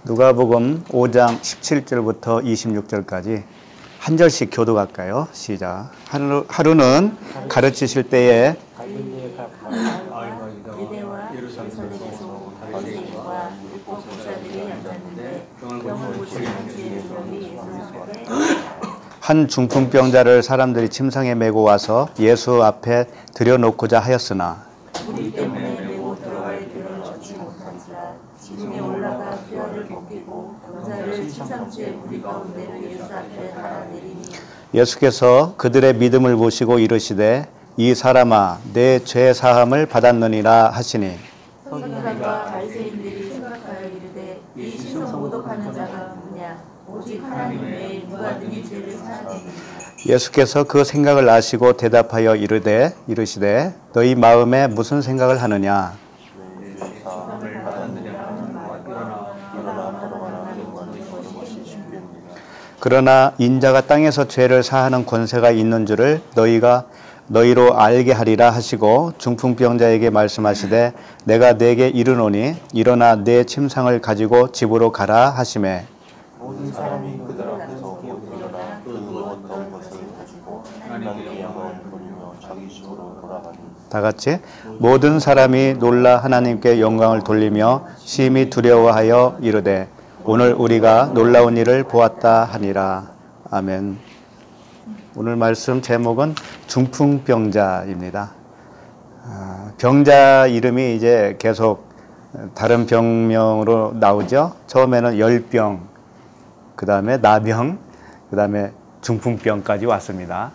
누가복음 5장 17절부터 26절까지 한 절씩 교독할까요? 시작. 하루는 가르치실 때에 유대와 예루살렘에서 바리새인과 율법 교사들이 앉았는데 병을 고치는 죄인 명이 예수 앞에 한 중풍병자를 사람들이 침상에 메고 와서 예수 앞에 들여놓고자 하였으나 우리 때문에 메고 들어갈 길을 얻지 못한지라 지붕에 올라가 뼈를 벗기고 병자를 침상주의 무리 가운데로 예수 앞에 달아내리니 예수께서 그들의 믿음을 보시고 이르시되 이 사람아 내 죄 사함을 받았느니라 하시니 서기관과 바리새인들이 생각하여 이르되 이 신성 모독하는 자가 누구냐 오직 하나님 외에 누가 능히 죄를 사하느니라. 예수께서 그 생각을 아시고 대답하여 이르시되 너희 마음에 무슨 생각을 하느냐 그러나 인자가 땅에서 죄를 사하는 권세가 있는 줄을 너희로 알게 하리라 하시고 중풍병자에게 말씀하시되 내가 네게 이르노니 일어나 내 침상을 가지고 집으로 가라 하시매 모든 사람이 그들 앞에서 곧 일어나 그 누웠던 것을 가지고 하나님께 영광을 돌리며 자기 집으로 돌아가니 다 같이 모든 사람이 놀라 하나님께 영광을 돌리며 심히 두려워하여 이르되 오늘 우리가 놀라운 일을 보았다 하니라. 아멘. 오늘 말씀 제목은 중풍병자입니다. 병자 이름이 이제 계속 다른 병명으로 나오죠. 처음에는 열병, 그 다음에 나병, 그 다음에 중풍병까지 왔습니다.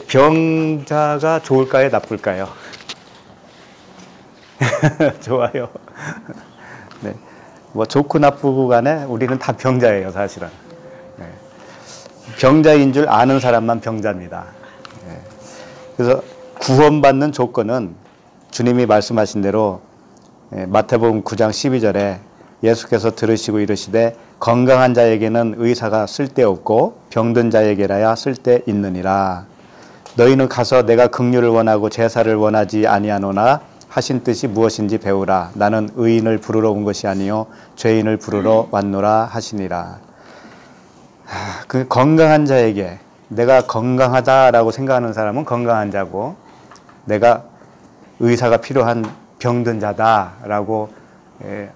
병자가 좋을까요? 나쁠까요? 좋아요. 네. 뭐 좋고 나쁘고 간에 우리는 다 병자예요, 사실은. 네. 병자인 줄 아는 사람만 병자입니다. 네. 그래서 구원받는 조건은 주님이 말씀하신 대로 마태복음 9장 12절에 예수께서 들으시고 이르시되 건강한 자에게는 의사가 쓸데없고 병든 자에게라야 쓸데있느니라. 너희는 가서 내가 긍휼을 원하고 제사를 원하지 아니하노나 하신 뜻이 무엇인지 배우라. 나는 의인을 부르러 온 것이 아니요 죄인을 부르러 왔노라 하시니라. 그 건강한 자에게 내가 건강하다라고 생각하는 사람은 건강한 자고 내가 의사가 필요한 병든 자다라고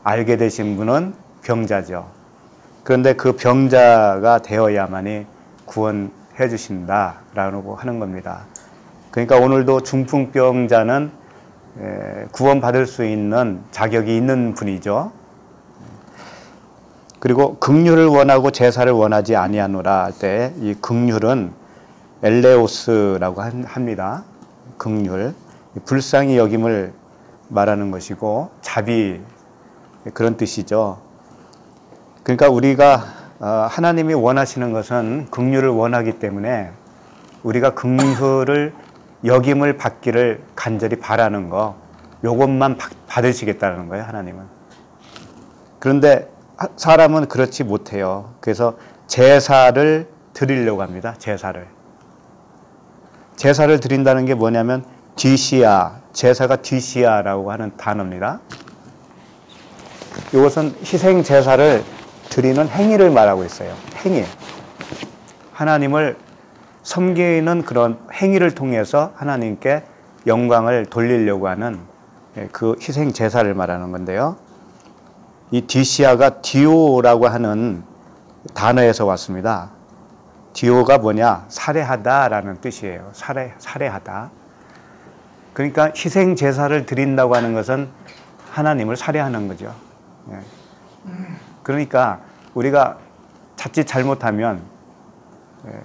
알게 되신 분은 병자죠. 그런데 그 병자가 되어야만이 구원해 주신다라고 하는 겁니다. 그러니까 오늘도 중풍병자는 구원받을 수 있는 자격이 있는 분이죠. 그리고 긍휼을 원하고 제사를 원하지 아니하노라 할 때 이 긍휼은 엘레오스라고 합니다. 긍휼, 불쌍히 여김을 말하는 것이고 자비 그런 뜻이죠. 그러니까 우리가 하나님이 원하시는 것은 긍휼을 원하기 때문에 우리가 긍휼을 여김을 받기를 간절히 바라는 거, 요것만 받으시겠다는 거예요, 하나님은. 그런데 사람은 그렇지 못해요. 그래서 제사를 드리려고 합니다, 제사를. 제사를 드린다는 게 뭐냐면 뒤시야, 제사가 뒤시야라고 하는 단어입니다. 이것은 희생 제사를 드리는 행위를 말하고 있어요. 행위. 하나님을 섬기는 그런 행위를 통해서 하나님께 영광을 돌리려고 하는 그 희생 제사를 말하는 건데요. 이 디시아가 디오라고 하는 단어에서 왔습니다. 디오가 뭐냐? 살해하다라는 뜻이에요. 살해하다. 그러니까 희생 제사를 드린다고 하는 것은 하나님을 살해하는 거죠. 그러니까 우리가 자칫 잘못하면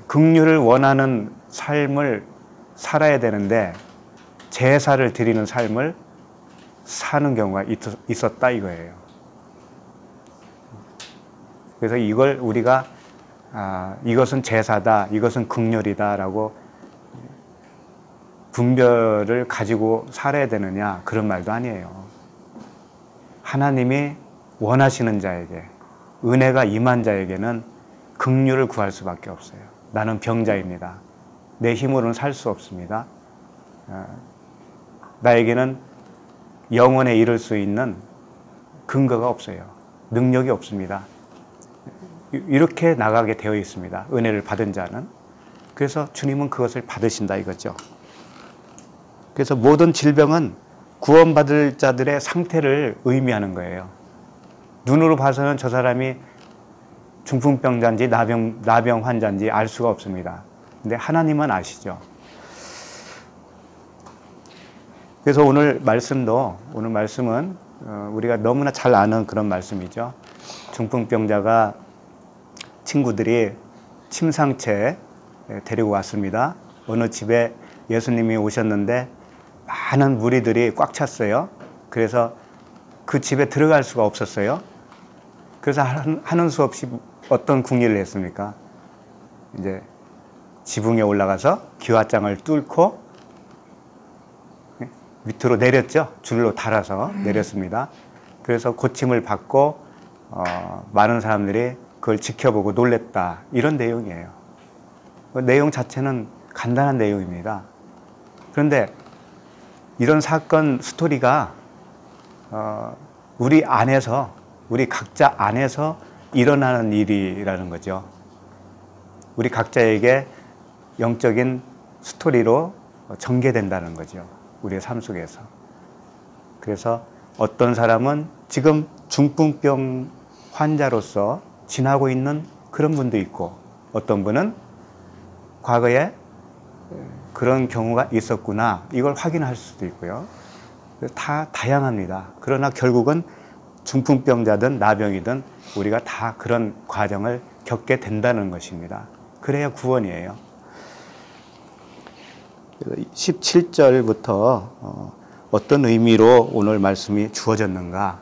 긍휼을 원하는 삶을 살아야 되는데 제사를 드리는 삶을 사는 경우가 있었다 이거예요. 그래서 이걸 우리가 이것은 제사다, 이것은 긍휼이다라고 분별을 가지고 살아야 되느냐 그런 말도 아니에요. 하나님이 원하시는 자에게 은혜가 임한 자에게는 긍휼을 구할 수밖에 없어요. 나는 병자입니다. 내 힘으로는 살 수 없습니다. 나에게는 영원에 이를 수 있는 근거가 없어요. 능력이 없습니다. 이렇게 나가게 되어 있습니다. 은혜를 받은 자는. 그래서 주님은 그것을 받으신다 이거죠. 그래서 모든 질병은 구원받을 자들의 상태를 의미하는 거예요. 눈으로 봐서는 저 사람이 중풍병자인지 나병 환자인지 알 수가 없습니다. 근데 하나님은 아시죠. 그래서 오늘 말씀은 우리가 너무나 잘 아는 그런 말씀이죠. 중풍병자가 친구들이 침상채 데리고 왔습니다. 어느 집에 예수님이 오셨는데 많은 무리들이 꽉 찼어요. 그래서 그 집에 들어갈 수가 없었어요. 그래서 하는 수 없이 어떤 궁리를 했습니까? 이제 지붕에 올라가서 기와장을 뚫고 밑으로 내렸죠. 줄로 달아서 내렸습니다. 그래서 고침을 받고 많은 사람들이 그걸 지켜보고 놀랬다. 이런 내용이에요. 그 내용 자체는 간단한 내용입니다. 그런데 이런 사건 스토리가 우리 각자 안에서 일어나는 일이라는 거죠. 우리 각자에게 영적인 스토리로 전개된다는 거죠. 우리의 삶 속에서. 그래서 어떤 사람은 지금 중풍병 환자로서 지나고 있는 그런 분도 있고, 어떤 분은 과거에 그런 경우가 있었구나 이걸 확인할 수도 있고요. 다 다양합니다. 그러나 결국은 중풍병자든 나병이든 우리가 다 그런 과정을 겪게 된다는 것입니다. 그래야 구원이에요. 17절부터 어떤 의미로 오늘 말씀이 주어졌는가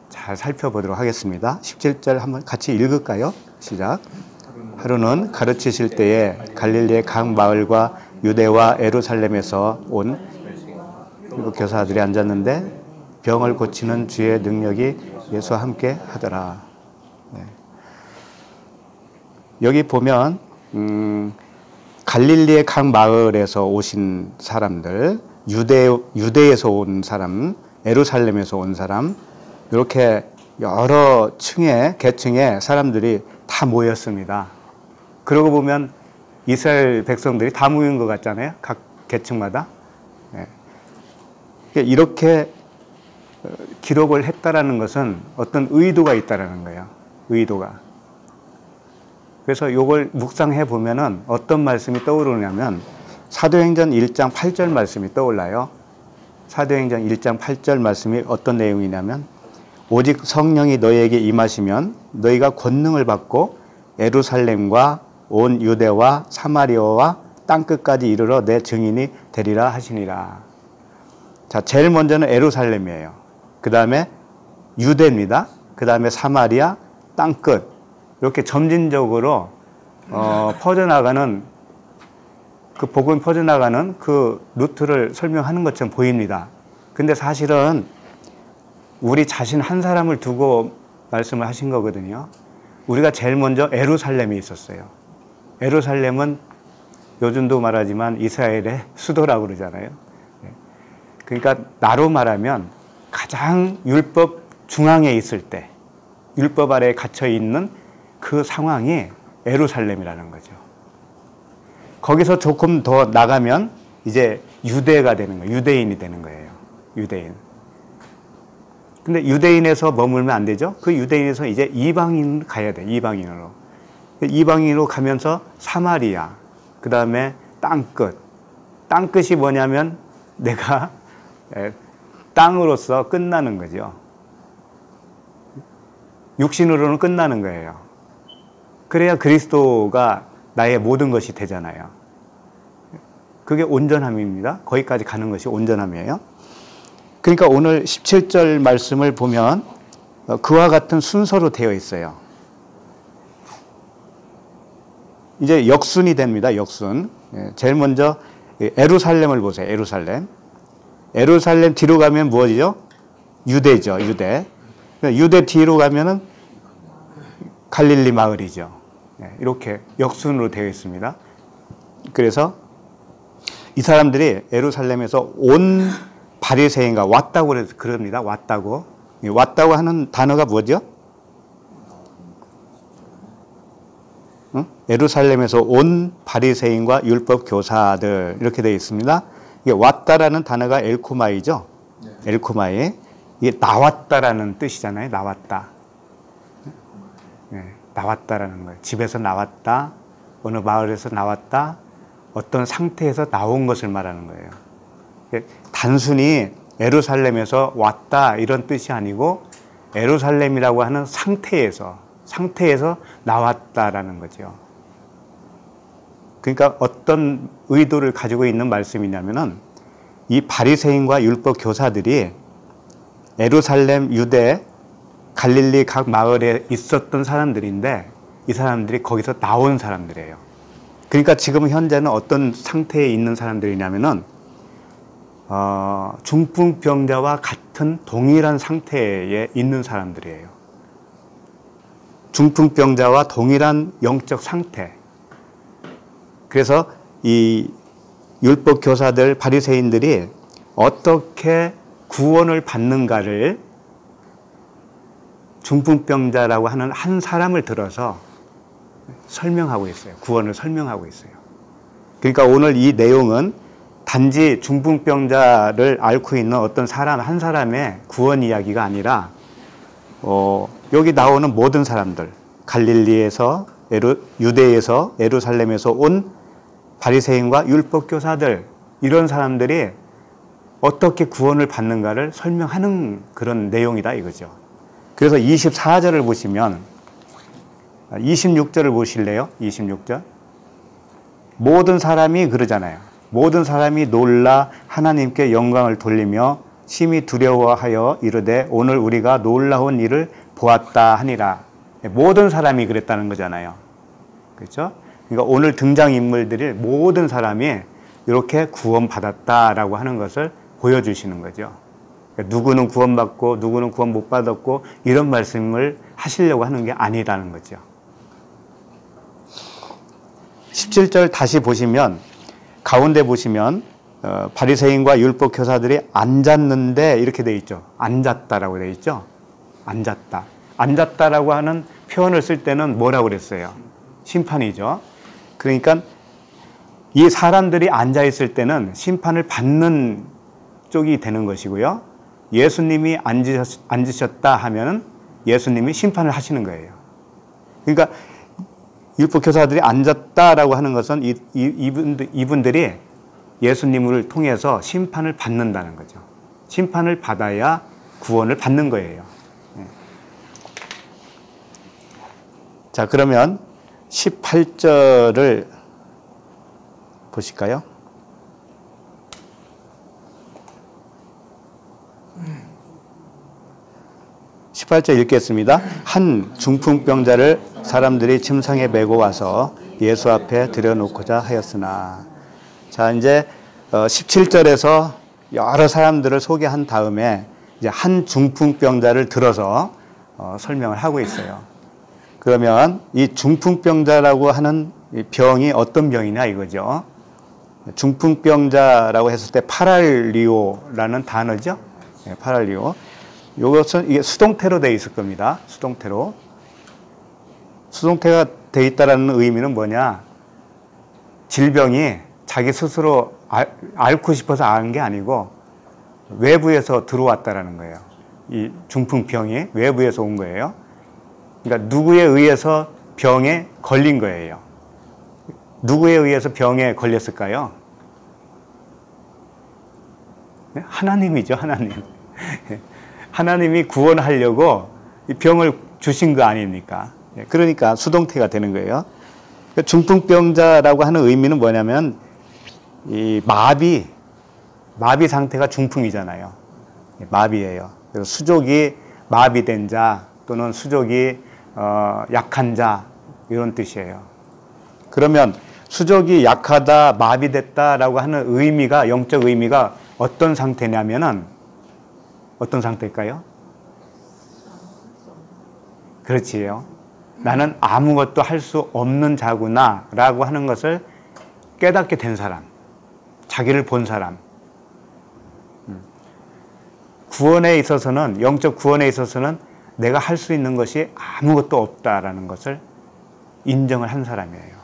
잘 살펴보도록 하겠습니다. 17절 한번 같이 읽을까요? 시작. 하루는 가르치실 때에 갈릴리의 각 마을과 유대와 예루살렘에서 온 일곱 교사들이 앉았는데 병을 고치는 주의 능력이 예수와 함께 하더라. 네. 여기 보면 갈릴리의 각 마을에서 오신 사람들, 유대에서 온 사람, 예루살렘에서 온 사람, 이렇게 여러 계층의 사람들이 다 모였습니다. 그러고 보면 이스라엘 백성들이 다 모인 것 같잖아요. 각 계층마다. 네. 이렇게 기록을 했다라는 것은 어떤 의도가 있다라는 거예요. 의도가. 그래서 이걸 묵상해 보면은 어떤 말씀이 떠오르냐면 사도행전 1장 8절 말씀이 떠올라요. 사도행전 1장 8절 말씀이 어떤 내용이냐면 오직 성령이 너희에게 임하시면 너희가 권능을 받고 예루살렘과 온 유대와 사마리아와 땅끝까지 이르러 내 증인이 되리라 하시니라. 자, 제일 먼저는 예루살렘이에요. 그 다음에 유대입니다. 그 다음에 사마리아, 땅끝. 이렇게 점진적으로 퍼져나가는 그 복음이 퍼져나가는 그 루트를 설명하는 것처럼 보입니다. 근데 사실은 우리 자신 한 사람을 두고 말씀을 하신 거거든요. 우리가 제일 먼저 예루살렘에 있었어요. 예루살렘은 요즘도 말하지만 이스라엘의 수도라고 그러잖아요. 그러니까 나로 말하면 가장 율법 중앙에 있을 때, 율법 아래에 갇혀 있는 그 상황이 예루살렘이라는 거죠. 거기서 조금 더 나가면 이제 유대가 되는 거예요. 유대인이 되는 거예요. 유대인. 근데 유대인에서 머물면 안 되죠. 그 유대인에서 이제 이방인 가야 돼. 이방인으로. 이방인으로 가면서 사마리아, 그 다음에 땅끝. 땅끝이 뭐냐면 내가 땅으로서 끝나는 거죠. 육신으로는 끝나는 거예요. 그래야 그리스도가 나의 모든 것이 되잖아요. 그게 온전함입니다. 거기까지 가는 것이 온전함이에요. 그러니까 오늘 17절 말씀을 보면 그와 같은 순서로 되어 있어요. 이제 역순이 됩니다. 역순. 제일 먼저 예루살렘을 보세요. 예루살렘 뒤로 가면 무엇이죠? 유대죠. 유대. 유대 뒤로 가면은 갈릴리 마을이죠. 이렇게 역순으로 되어 있습니다. 그래서 이 사람들이 예루살렘에서 온 바리새인가 왔다고 그럽니다. 왔다고. 이 왔다고 하는 단어가 뭐죠? 예루살렘에서 온 바리새인과 율법 교사들 이렇게 되어 있습니다. 이게 왔다라는 단어가 엘코마이죠. 엘코마이. 이게 나왔다라는 뜻이잖아요. 나왔다. 나왔다라는 거예요. 집에서 나왔다. 어느 마을에서 나왔다. 어떤 상태에서 나온 것을 말하는 거예요. 단순히 예루살렘에서 왔다 이런 뜻이 아니고 예루살렘이라고 하는 상태에서 나왔다라는 거죠. 그러니까 어떤 의도를 가지고 있는 말씀이냐면은 이 바리새인과 율법 교사들이 예루살렘, 유대, 갈릴리 각 마을에 있었던 사람들인데 이 사람들이 거기서 나온 사람들이에요. 그러니까 지금 현재는 어떤 상태에 있는 사람들이냐면은 중풍병자와 같은 동일한 상태에 있는 사람들이에요. 중풍병자와 동일한 영적 상태. 그래서 이 율법 교사들, 바리새인들이 어떻게 구원을 받는가를 중풍병자라고 하는 한 사람을 들어서 설명하고 있어요. 구원을 설명하고 있어요. 그러니까 오늘 이 내용은 단지 중풍병자를 앓고 있는 어떤 사람 한 사람의 구원 이야기가 아니라 여기 나오는 모든 사람들, 갈릴리에서 유대에서 예루살렘에서 온 바리새인과 율법 교사들, 이런 사람들이 어떻게 구원을 받는가를 설명하는 그런 내용이다 이거죠. 그래서 24절을 보시면 26절을 보실래요? 26절. 모든 사람이 그러잖아요. 모든 사람이 놀라 하나님께 영광을 돌리며 심히 두려워하여 이르되 오늘 우리가 놀라운 일을 보았다 하니라. 모든 사람이 그랬다는 거잖아요. 그렇죠? 그러니까 오늘 등장인물들이 모든 사람이 이렇게 구원받았다라고 하는 것을 보여주시는 거죠. 그러니까 누구는 구원받고 누구는 구원 못 받았고 이런 말씀을 하시려고 하는 게 아니라는 거죠. 17절 다시 보시면 가운데 보시면 바리새인과 율법 교사들이 앉았는데 이렇게 돼 있죠. 앉았다라고 돼 있죠. 앉았다. 앉았다라고 하는 표현을 쓸 때는 뭐라고 그랬어요? 심판이죠. 그러니까 이 사람들이 앉아 있을 때는 심판을 받는 쪽이 되는 것이고요. 예수님이 앉으셨다 하면은 예수님이 심판을 하시는 거예요. 그러니까 율법 교사들이 앉았다라고 하는 것은 이분들이 예수님을 통해서 심판을 받는다는 거죠. 심판을 받아야 구원을 받는 거예요. 자, 그러면 18절을 보실까요? 18절 읽겠습니다. 한 중풍병자를 사람들이 침상에 메고 와서 예수 앞에 들여놓고자 하였으나. 자, 이제 17절에서 여러 사람들을 소개한 다음에 이제 한 중풍병자를 들어서 설명을 하고 있어요. 그러면 이 중풍병자라고 하는 병이 어떤 병이냐 이거죠. 중풍병자라고 했을 때 파랄리오라는 단어죠. 네, 파랄리오. 이것은 이게 수동태로 되어 있을 겁니다. 수동태로. 수동태가 되어 있다라는 의미는 뭐냐? 질병이 자기 스스로 앓고 싶어서 앓은 게 아니고 외부에서 들어왔다라는 거예요. 이 중풍병이 외부에서 온 거예요. 그러니까 누구에 의해서 병에 걸린 거예요. 누구에 의해서 병에 걸렸을까요? 하나님이죠, 하나님. 하나님이 구원하려고 이 병을 주신 거 아닙니까? 그러니까 수동태가 되는 거예요. 중풍병자라고 하는 의미는 뭐냐면 이 마비 상태가 중풍이잖아요. 마비예요. 그래서 수족이 마비된 자 또는 수족이 약한 자 이런 뜻이에요. 그러면 수족이 약하다, 마비됐다라고 하는 의미가 영적 의미가 어떤 상태냐면은 어떤 상태일까요? 그렇지요. 나는 아무것도 할 수 없는 자구나 라고 하는 것을 깨닫게 된 사람, 자기를 본 사람. 구원에 있어서는, 영적 구원에 있어서는 내가 할 수 있는 것이 아무것도 없다라는 것을 인정을 한 사람이에요.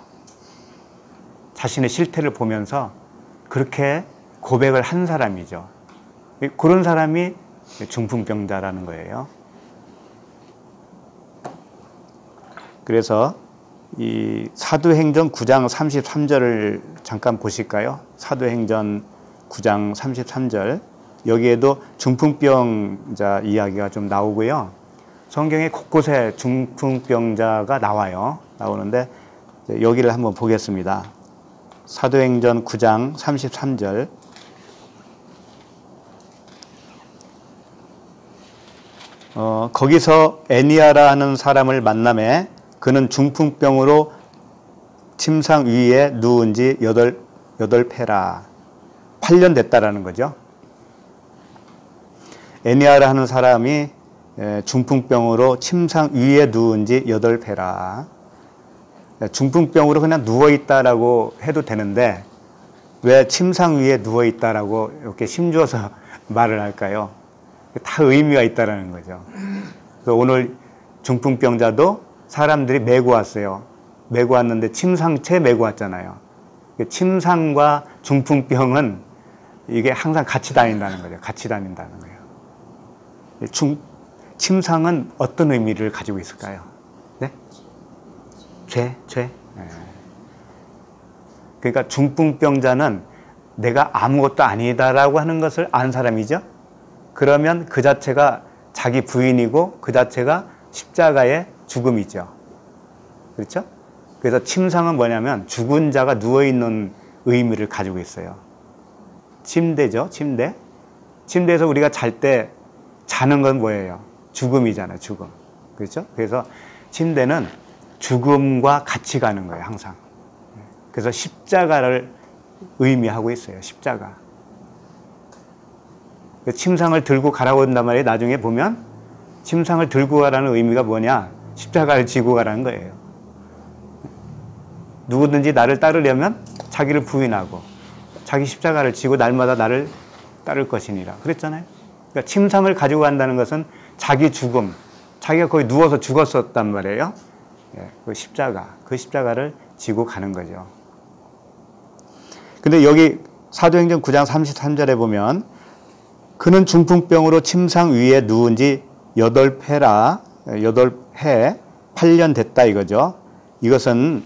자신의 실태를 보면서 그렇게 고백을 한 사람이죠. 그런 사람이 중풍병자라는 거예요. 그래서 이 사도행전 9장 33절을 잠깐 보실까요? 사도행전 9장 33절. 여기에도 중풍병자 이야기가 좀 나오고요. 성경에 곳곳에 중풍병자가 나오는데 여기를 한번 보겠습니다. 사도행전 9장 33절. 거기서 애니아라 하는 사람을 만나매 그는 중풍병으로 침상 위에 누운 지 8패라. 8년 됐다라는 거죠. 애니아라 하는 사람이 중풍병으로 침상 위에 누운 지 8패라. 중풍병으로 그냥 누워있다라고 해도 되는데 왜 침상 위에 누워있다라고 이렇게 힘줘서 말을 할까요? 다 의미가 있다라는 거죠. 그래서 오늘 중풍병자도 사람들이 메고 왔어요. 메고 왔는데 침상채 메고 왔잖아요. 침상과 중풍병은 이게 항상 같이 다닌다는 거죠. 같이 다닌다는 거예요. 침상은 어떤 의미를 가지고 있을까요? 네? 죄? 네. 그러니까 중풍병자는 내가 아무것도 아니다라고 하는 것을 안 사람이죠. 그러면 그 자체가 자기 부인이고 그 자체가 십자가의 죽음이죠. 그렇죠? 그래서 침상은 뭐냐면 죽은 자가 누워있는 의미를 가지고 있어요. 침대죠. 침대. 침대에서 우리가 잘 때 자는 건 뭐예요? 죽음이잖아요. 죽음. 그렇죠? 그래서 침대는 죽음과 같이 가는 거예요. 항상. 그래서 십자가를 의미하고 있어요. 십자가. 침상을 들고 가라고 한단 말이에요. 나중에 보면 침상을 들고 가라는 의미가 뭐냐? 십자가를 지고 가라는 거예요. 누구든지 나를 따르려면 자기를 부인하고 자기 십자가를 지고 날마다 나를 따를 것이니라. 그랬잖아요. 그러니까 침상을 가지고 간다는 것은 자기 죽음, 자기가 거기 누워서 죽었었단 말이에요. 그 십자가를 지고 가는 거죠. 근데 여기 사도행전 9장 33절에 보면 그는 중풍병으로 침상 위에 누운 지 8회라, 8해, 8년 됐다 이거죠. 이것은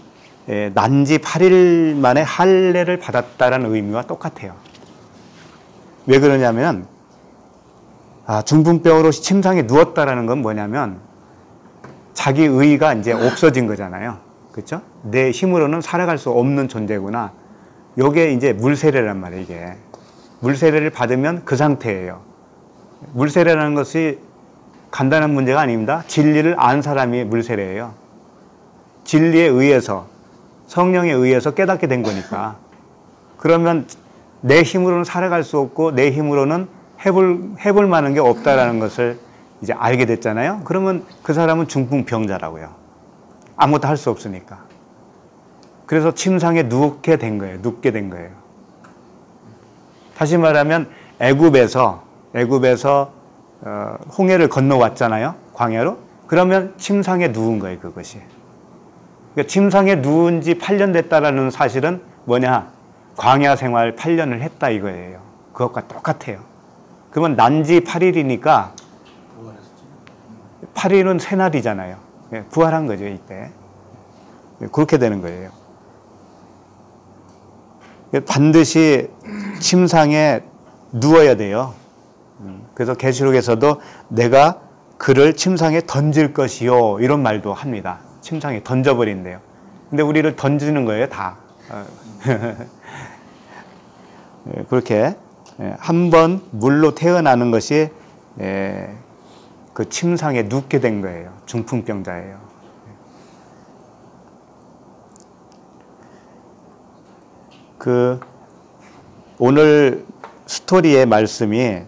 난지 8일 만에 할례를 받았다라는 의미와 똑같아요. 왜 그러냐면 중풍병으로 침상에 누웠다라는 건 뭐냐면 자기 의의가 이제 없어진 거잖아요. 그렇죠? 내 힘으로는 살아갈 수 없는 존재구나. 요게 이제 물세례란 말이에요. 이게 물세례를 받으면 그 상태예요. 물세례라는 것이 간단한 문제가 아닙니다. 진리를 안 사람이 물세례예요. 진리에 의해서, 성령에 의해서 깨닫게 된 거니까. 그러면 내 힘으로는 살아갈 수 없고 내 힘으로는 해볼 만한 게 없다라는 것을 이제 알게 됐잖아요. 그러면 그 사람은 중풍병자라고요. 아무것도 할 수 없으니까. 그래서 침상에 눕게 된 거예요. 다시 말하면 애굽에서 홍해를 건너왔잖아요. 광야로. 그러면 침상에 누운 거예요. 그것이. 그러니까 침상에 누운 지 8년 됐다라는 사실은 뭐냐? 광야 생활 8년을 했다 이거예요. 그것과 똑같아요. 그러면 난지 8일이니까 8일은 새날이잖아요. 부활한 거죠. 이때. 그렇게 되는 거예요. 반드시 침상에 누워야 돼요. 그래서 계시록에서도 내가 그를 침상에 던질 것이요 이런 말도 합니다. 침상에 던져버린대요. 근데 우리를 던지는 거예요. 다. 그렇게 한 번 물로 태어나는 것이 그 침상에 눕게 된 거예요. 중풍병자예요. 오늘 스토리의 말씀이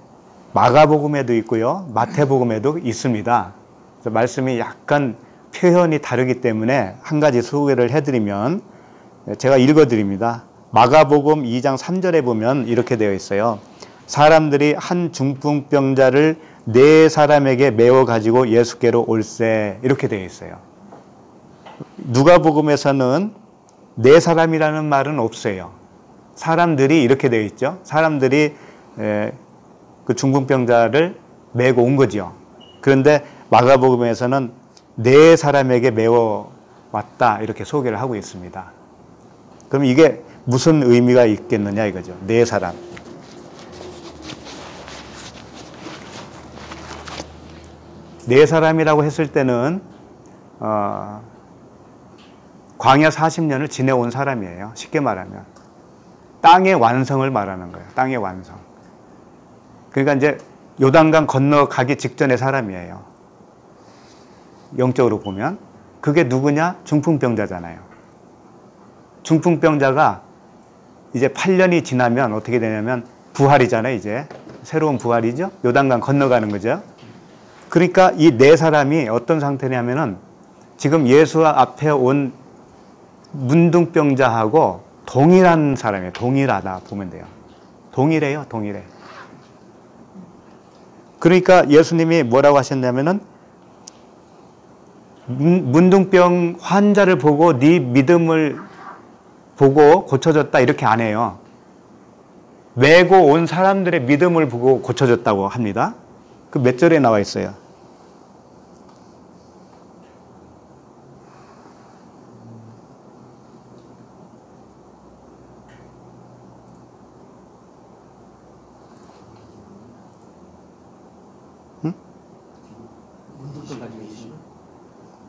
마가복음에도 있고요. 마태복음에도 있습니다. 그래서 말씀이 약간 표현이 다르기 때문에 한 가지 소개를 해드리면 제가 읽어드립니다. 마가복음 2장 3절에 보면 이렇게 되어 있어요. 사람들이 한 중풍병자를 네 사람에게 메워 가지고 예수께로 올세 이렇게 되어 있어요. 누가복음에서는 네 사람이라는 말은 없어요. 사람들이 이렇게 되어 있죠. 사람들이 그 중풍병자를 메고 온 거죠. 그런데 마가복음에서는 네 사람에게 메워 왔다 이렇게 소개를 하고 있습니다. 그럼 이게 무슨 의미가 있겠느냐 이거죠. 네 사람. 네 사람이라고 했을 때는 광야 40년을 지내온 사람이에요. 쉽게 말하면 땅의 완성을 말하는 거예요. 땅의 완성. 그러니까 이제 요단강 건너가기 직전의 사람이에요. 영적으로 보면 그게 누구냐? 중풍병자잖아요. 중풍병자가 이제 8년이 지나면 어떻게 되냐면 부활이잖아요. 이제 새로운 부활이죠. 요단강 건너가는 거죠. 그러니까 이 네 사람이 어떤 상태냐면은 지금 예수 앞에 온 문둥병자하고 동일한 사람이에요. 동일하다 보면 돼요. 동일해요. 동일해. 그러니까 예수님이 뭐라고 하셨냐면은 문둥병 환자를 보고 네 믿음을 보고 고쳐졌다 이렇게 안 해요. 메고 온 사람들의 믿음을 보고 고쳐졌다고 합니다. 그 몇 절에 나와 있어요?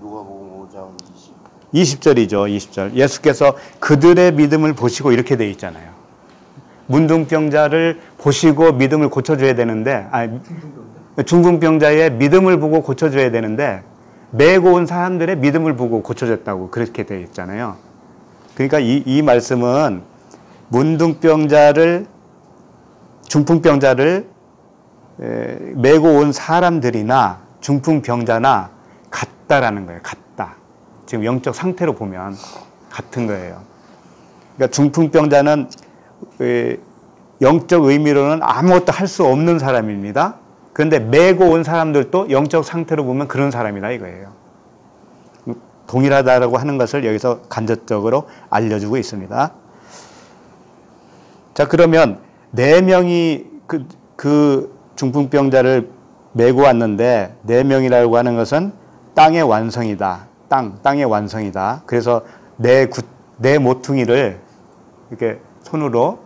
누가복음 5장 20. 20절이죠. 20절. 예수께서 그들의 믿음을 보시고 이렇게 돼 있잖아요. 문둥병자를 보시고 믿음을 고쳐줘야 되는데, 중풍병자의 믿음을 보고 고쳐줘야 되는데 메고 온 사람들의 믿음을 보고 고쳐졌다고 그렇게 돼 있잖아요. 그러니까 이 말씀은 중풍병자를 메고 온 사람들이나 중풍병자나 같다라는 거예요. 같다. 지금 영적 상태로 보면 같은 거예요. 그러니까 중풍병자는 영적 의미로는 아무것도 할 수 없는 사람입니다. 그런데 메고 온 사람들도 영적 상태로 보면 그런 사람이다 이거예요. 동일하다라고 하는 것을 여기서 간접적으로 알려주고 있습니다. 자, 그러면 4명이 그 중풍병자를 메고 왔는데 4명이라고 하는 것은 땅의 완성이다. 땅의 완성이다. 그래서 내 모퉁이를 이렇게 손으로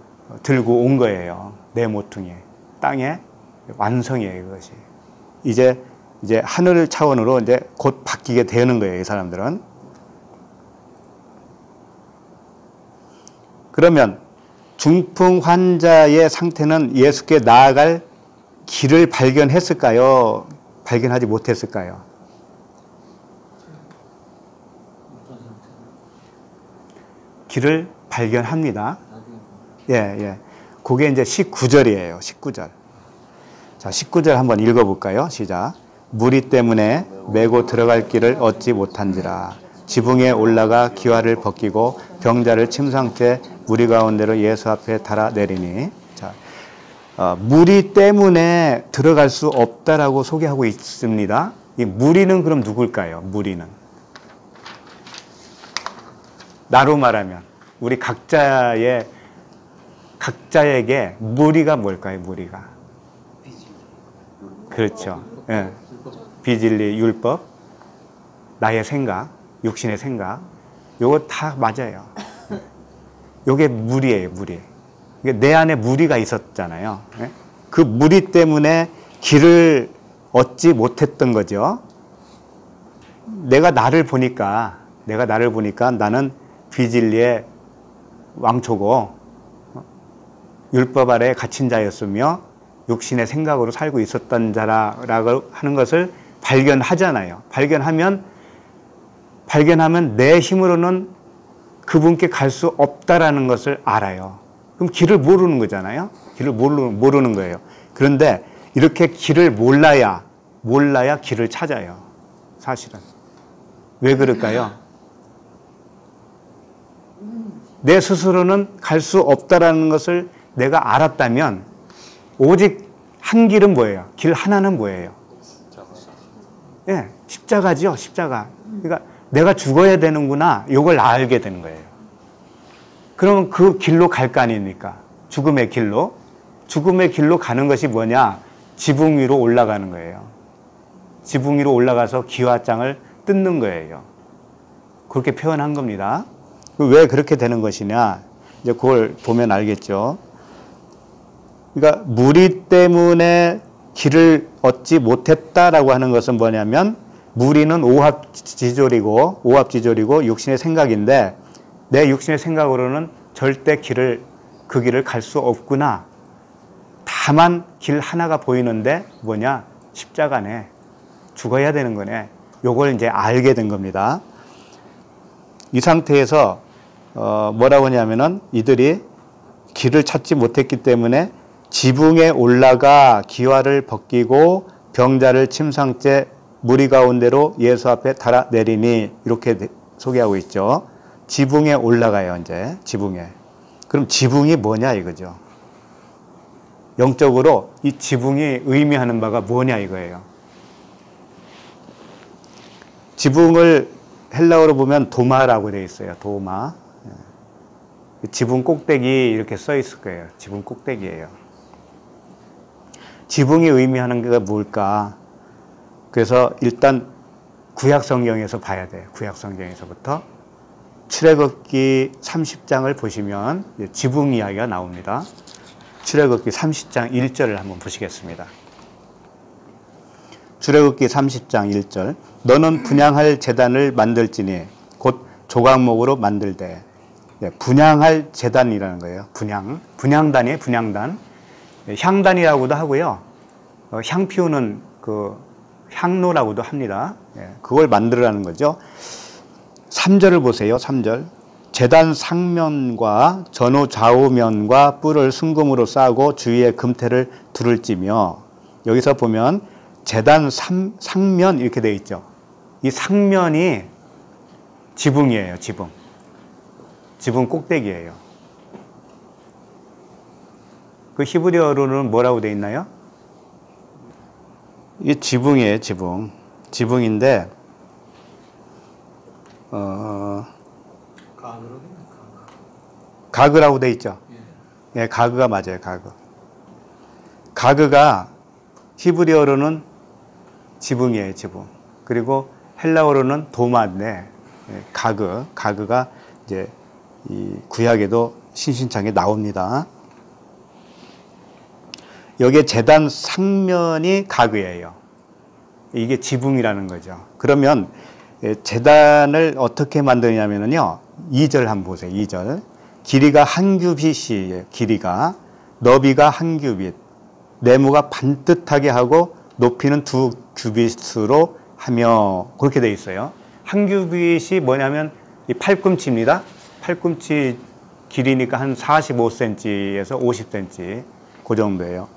들고 온 거예요. 내 모퉁이. 땅의 완성이에요, 그것이. 이제 하늘 차원으로 이제 곧 바뀌게 되는 거예요, 이 사람들은. 그러면 중풍 환자의 상태는 예수께 나아갈 길을 발견했을까요? 발견하지 못했을까요? 길을 발견합니다. 예. 그게 이제 19절이에요. 19절. 자, 19절 한번 읽어볼까요? 시작. 무리 때문에 메고 들어갈 길을 얻지 못한지라. 지붕에 올라가 기와를 벗기고 병자를 침상째 무리 가운데로 예수 앞에 달아 내리니. 자, 무리 때문에 들어갈 수 없다라고 소개하고 있습니다. 이 무리는 그럼 누굴까요? 무리는. 나로 말하면 우리 각자에게 무리가 뭘까요? 무리가. 그렇죠. 예. 비진리, 율법, 나의 생각, 육신의 생각, 요거 다 맞아요. 요게 무리예요, 무리. 내 안에 무리가 있었잖아요. 예? 그 무리 때문에 길을 얻지 못했던 거죠. 내가 나를 보니까 나는 비진리의 왕초고 율법 아래 갇힌 자였으며 육신의 생각으로 살고 있었던 자라고 하는 것을 발견하잖아요. 발견하면 내 힘으로는 그분께 갈 수 없다라는 것을 알아요. 그럼 길을 모르는 거잖아요. 길을 모르는 거예요. 그런데 이렇게 길을 몰라야 길을 찾아요. 사실은. 왜 그럴까요? 내 스스로는 갈 수 없다라는 것을 내가 알았다면 오직 한 길은 뭐예요? 길 하나는 뭐예요? 예, 십자가죠, 십자가. 그러니까 내가 죽어야 되는구나, 이걸 알게 되는 거예요. 그러면 그 길로 갈 거 아닙니까? 죽음의 길로. 죽음의 길로 가는 것이 뭐냐? 지붕 위로 올라가는 거예요. 지붕 위로 올라가서 기와장을 뜯는 거예요. 그렇게 표현한 겁니다. 왜 그렇게 되는 것이냐? 이제 그걸 보면 알겠죠. 그러니까 무리 때문에 길을 얻지 못했다라고 하는 것은 뭐냐면, 무리는 오합지졸이고 육신의 생각인데, 내 육신의 생각으로는 절대 그 길을 갈 수 없구나. 다만 길 하나가 보이는데 뭐냐? 십자가네. 죽어야 되는 거네. 요걸 이제 알게 된 겁니다. 이 상태에서 뭐라고 하냐면은, 이들이 길을 찾지 못했기 때문에 지붕에 올라가 기와를 벗기고 병자를 침상째 무리 가운데로 예수 앞에 달아내리니, 이렇게 소개하고 있죠. 지붕에 올라가요, 이제. 지붕에. 그럼 지붕이 뭐냐 이거죠. 영적으로 이 지붕이 의미하는 바가 뭐냐 이거예요. 지붕을 헬라어로 보면 도마라고 되어 있어요. 도마. 지붕 꼭대기 이렇게 써 있을 거예요. 지붕 꼭대기예요. 지붕이 의미하는 게 뭘까? 그래서 일단 구약 성경에서 봐야 돼요. 구약 성경에서부터. 출애굽기 30장을 보시면 지붕 이야기가 나옵니다. 출애굽기 30장 1절을 한번 보시겠습니다. 출애굽기 30장 1절. 너는 분향할 제단을 만들지니 곧 조각목으로 만들되. 분향할 제단이라는 거예요. 분향단이에요. 분향단. 향단이라고도 하고요. 향 피우는 그 향로라고도 합니다. 그걸 만들으라는 거죠. 3절을 보세요. 3절. 제단 상면과 전후 좌우면과 뿔을 순금으로 싸고 주위에 금태를 두를지며, 여기서 보면 제단 상면 이렇게 되어 있죠. 이 상면이 지붕이에요. 지붕. 지붕 꼭대기예요. 그 히브리어로는 뭐라고 되어 있나요? 이게 지붕이에요. 지붕. 지붕인데 가그라고 돼 있죠. 예, 가그가 맞아요. 가그. 가그가 히브리어로는 지붕이에요. 지붕. 그리고 헬라어로는 도마인데, 가그가 이제 이 구약에도 신신창에 나옵니다. 여기에 제단 상면이 가그예요. 이게 지붕이라는 거죠. 그러면 제단을 어떻게 만드냐면요. 2절 한번 보세요. 2절. 길이가 한 규빗이에요. 길이가. 너비가 한 규빗. 네모가 반듯하게 하고 높이는 2규빗으로 하며, 그렇게 돼 있어요. 한 규빗이 뭐냐면 이 팔꿈치입니다. 팔꿈치 길이니까 한 45cm에서 50cm 그 정도예요.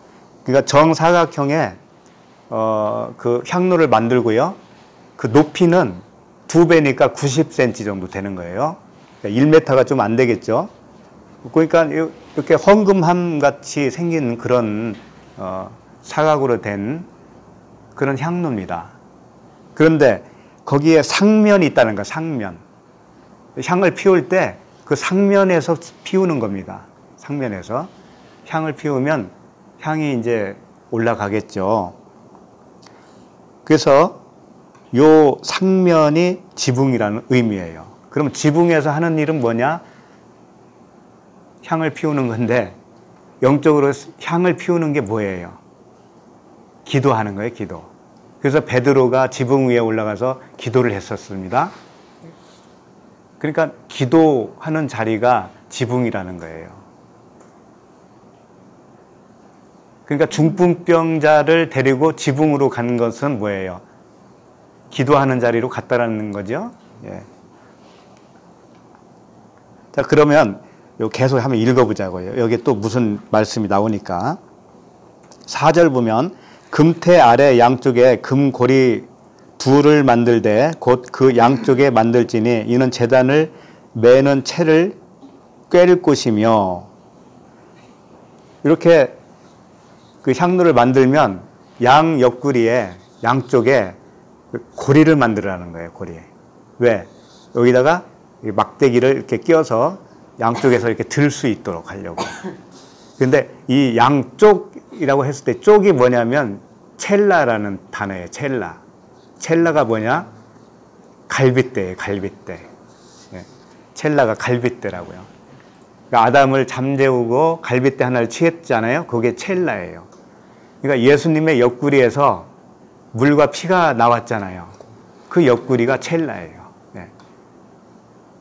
그러니까 정사각형의 그 향로를 만들고요. 그 높이는 2배니까 90cm 정도 되는 거예요. 그러니까 1m가 좀 안 되겠죠. 그러니까 이렇게 헝금함 같이 생긴 그런 사각으로 된 그런 향로입니다. 그런데 거기에 상면이 있다는 거예요. 상면. 향을 피울 때 그 상면에서 피우는 겁니다. 상면에서. 향을 피우면 향이 이제 올라가겠죠. 그래서 요 상면이 지붕이라는 의미예요. 그럼 지붕에서 하는 일은 뭐냐? 향을 피우는 건데, 영적으로 향을 피우는 게 뭐예요? 기도하는 거예요. 기도. 그래서 베드로가 지붕 위에 올라가서 기도를 했었습니다. 그러니까 기도하는 자리가 지붕이라는 거예요. 그러니까 중풍병자를 데리고 지붕으로 가는 것은 뭐예요? 기도하는 자리로 갔다라는 거죠. 예. 자, 그러면 계속 한번 읽어보자고요. 여기 또 무슨 말씀이 나오니까. 4절 보면 금태 아래 양쪽에 금고리 둘을 만들되 곧 그 양쪽에 만들지니 이는 제단을 매는 채를 꿰를 곳이며, 이렇게 그 향로를 만들면 양 옆구리에 양쪽에 고리를 만들라는 거예요. 고리. 왜? 여기다가 막대기를 이렇게 끼워서 양쪽에서 이렇게 들 수 있도록 하려고. 근데 이 양쪽이라고 했을 때 쪽이 뭐냐면 첼라라는 단어예요. 첼라. 첼라가 뭐냐? 갈빗대예요. 갈빗대. 예. 첼라가 갈빗대라고요. 그러니까 아담을 잠재우고 갈빗대 하나를 취했잖아요. 그게 첼라예요. 그러니까 예수님의 옆구리에서 물과 피가 나왔잖아요. 그 옆구리가 첼라예요. 네.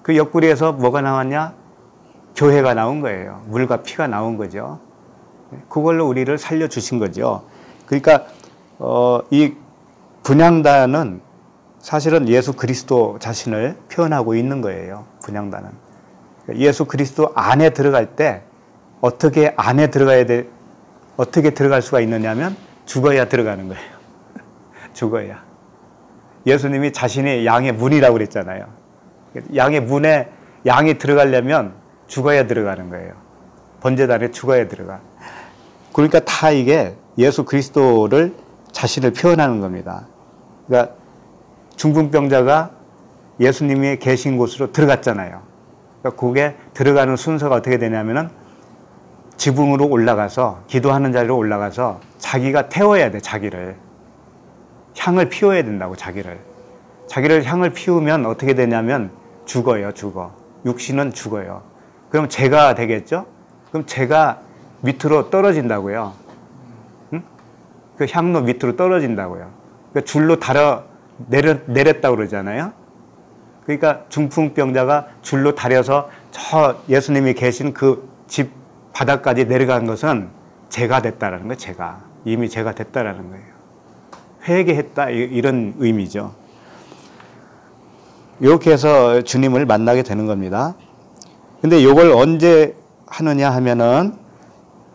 그 옆구리에서 뭐가 나왔냐? 교회가 나온 거예요. 물과 피가 나온 거죠. 그걸로 우리를 살려주신 거죠. 그러니까 이 분향단은 사실은 예수 그리스도 자신을 표현하고 있는 거예요. 분향단은. 예수 그리스도 안에 들어갈 때 어떻게 안에 들어가야 돼? 어떻게 들어갈 수가 있느냐면 죽어야 들어가는 거예요. 죽어야. 예수님이 자신이 양의 문이라고 그랬잖아요. 양의 문에 양이 들어가려면 죽어야 들어가는 거예요. 번제단에 죽어야 들어가. 그러니까 다 이게 예수 그리스도를 자신을 표현하는 겁니다. 그러니까 중풍병자가 예수님이 계신 곳으로 들어갔잖아요. 그러니까 그게 들어가는 순서가 어떻게 되냐면은 지붕으로 올라가서 기도하는 자리로 올라가서 자기가 태워야 돼. 자기를 향을 피워야 된다고. 자기를 향을 피우면 어떻게 되냐면 죽어요. 죽어. 육신은 죽어요. 그럼 죄가 되겠죠? 그럼 죄가 밑으로 떨어진다고요. 응? 그 향로 밑으로 떨어진다고요. 그러니까 줄로 달아 내렸다고 그러잖아요. 그러니까 중풍병자가 줄로 달여서 저 예수님이 계신 그 집 바닥까지 내려간 것은 죄가 됐다라는 거예요. 죄가. 이미 죄가 됐다라는 거예요. 회개했다 이런 의미죠. 이렇게 해서 주님을 만나게 되는 겁니다. 근데 이걸 언제 하느냐 하면은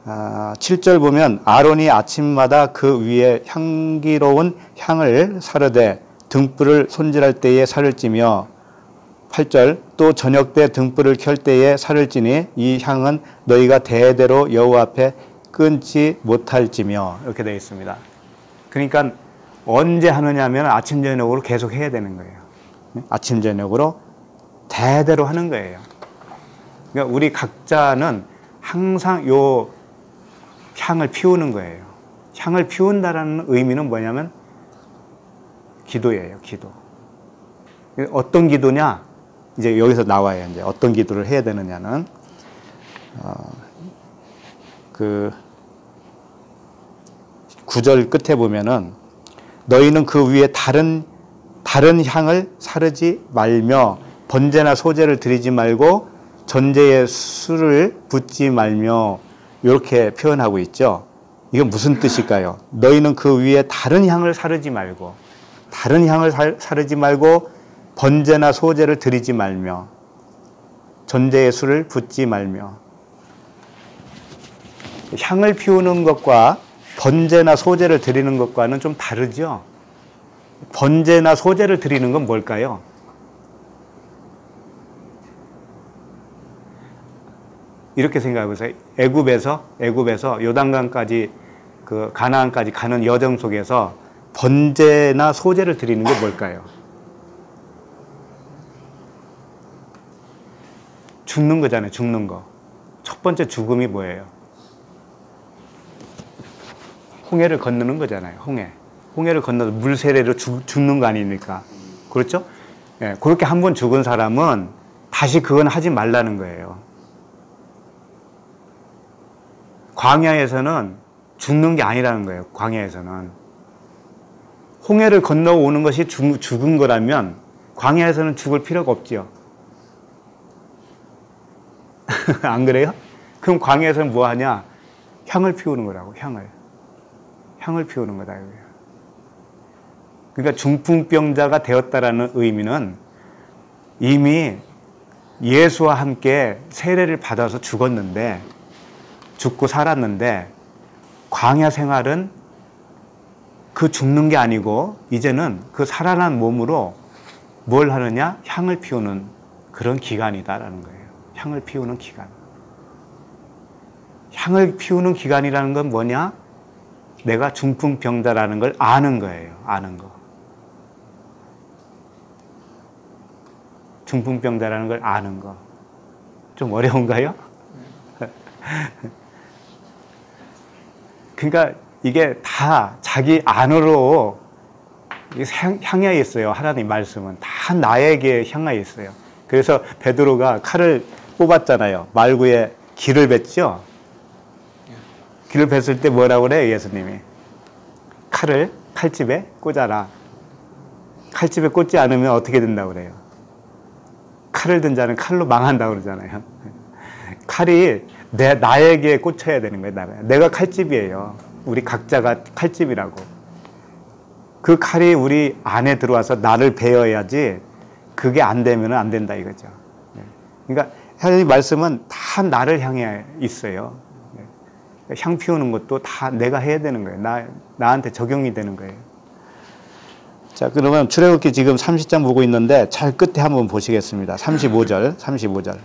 7절 보면 아론이 아침마다 그 위에 향기로운 향을 사르되 등불을 손질할 때에 살을 찌며 8절 또 저녁 때 등불을 켤 때에 살을 찌니 이 향은 너희가 대대로 여호와 앞에 끊지 못할지며 이렇게 되어 있습니다. 그러니까 언제 하느냐 하면 아침 저녁으로 계속 해야 되는 거예요. 아침 저녁으로 대대로 하는 거예요. 그러니까 우리 각자는 항상 요 향을 피우는 거예요. 향을 피운다라는 의미는 뭐냐면 기도예요. 기도. 어떤 기도냐? 이제 여기서 나와요. 이제 어떤 기도를 해야 되느냐는 그 9절 끝에 보면은 너희는 그 위에 다른 향을 사르지 말며 번제나 소제를 드리지 말고 전제에 술을 붓지 말며 이렇게 표현하고 있죠. 이건 무슨 뜻일까요? 너희는 그 위에 다른 향을 사르지 말고 번제나 소제를 드리지 말며 전제에 술을 붓지 말며. 향을 피우는 것과 번제나 소제를 드리는 것과는 좀 다르죠. 번제나 소제를 드리는 건 뭘까요? 이렇게 생각해 보세요. 애굽에서 요단강까지 그 가나안까지 가는 여정 속에서 번제나 소제를 드리는 게 뭘까요? 죽는 거잖아요. 죽는 거. 첫 번째 죽음이 뭐예요? 홍해를 건너는 거잖아요. 홍해를 건너서 물 세례로 죽는 거 아닙니까? 그렇죠? 예, 그렇게 한 번 죽은 사람은 다시 그건 하지 말라는 거예요. 광야에서는 죽는 게 아니라는 거예요. 광야에서는. 홍해를 건너오는 것이 죽은 거라면 광야에서는 죽을 필요가 없지요. 안 그래요? 그럼 광야에서는 뭐 하냐? 향을 피우는 거라고. 향을 피우는 거다. 그러니까 중풍병자가 되었다라는 의미는 이미 예수와 함께 세례를 받아서 죽고 살았는데 광야 생활은 그 죽는 게 아니고 이제는 그 살아난 몸으로 뭘 하느냐? 향을 피우는 그런 기간이다라는 거예요. 향을 피우는 기간. 향을 피우는 기간이라는 건 뭐냐? 내가 중풍병자라는 걸 아는 거예요. 아는 거. 중풍병자라는 걸 아는 거. 좀 어려운가요? 그러니까 이게 다 자기 안으로 향해 있어요. 하나님 말씀은 다 나에게 향해 있어요. 그래서 베드로가 칼을 뽑았잖아요. 말구에 기를 뱉죠. 기를 뱉을 때 뭐라고 그래요? 예수님이 칼을 칼집에 꽂아라. 칼집에 꽂지 않으면 어떻게 된다고 그래요? 칼을 든 자는 칼로 망한다고 그러잖아요. 칼이 나에게 꽂혀야 되는 거예요. 내가 칼집이에요. 우리 각자가 칼집이라고. 그 칼이 우리 안에 들어와서 나를 베어야지 그게 안 되면 안 된다 이거죠. 그러니까 하나님 말씀은 다 나를 향해 있어요. 향 피우는 것도 다 내가 해야 되는 거예요. 나한테 적용이 되는 거예요. 자, 그러면 출애굽기 지금 30장 보고 있는데 잘 끝에 한번 보시겠습니다. 35절.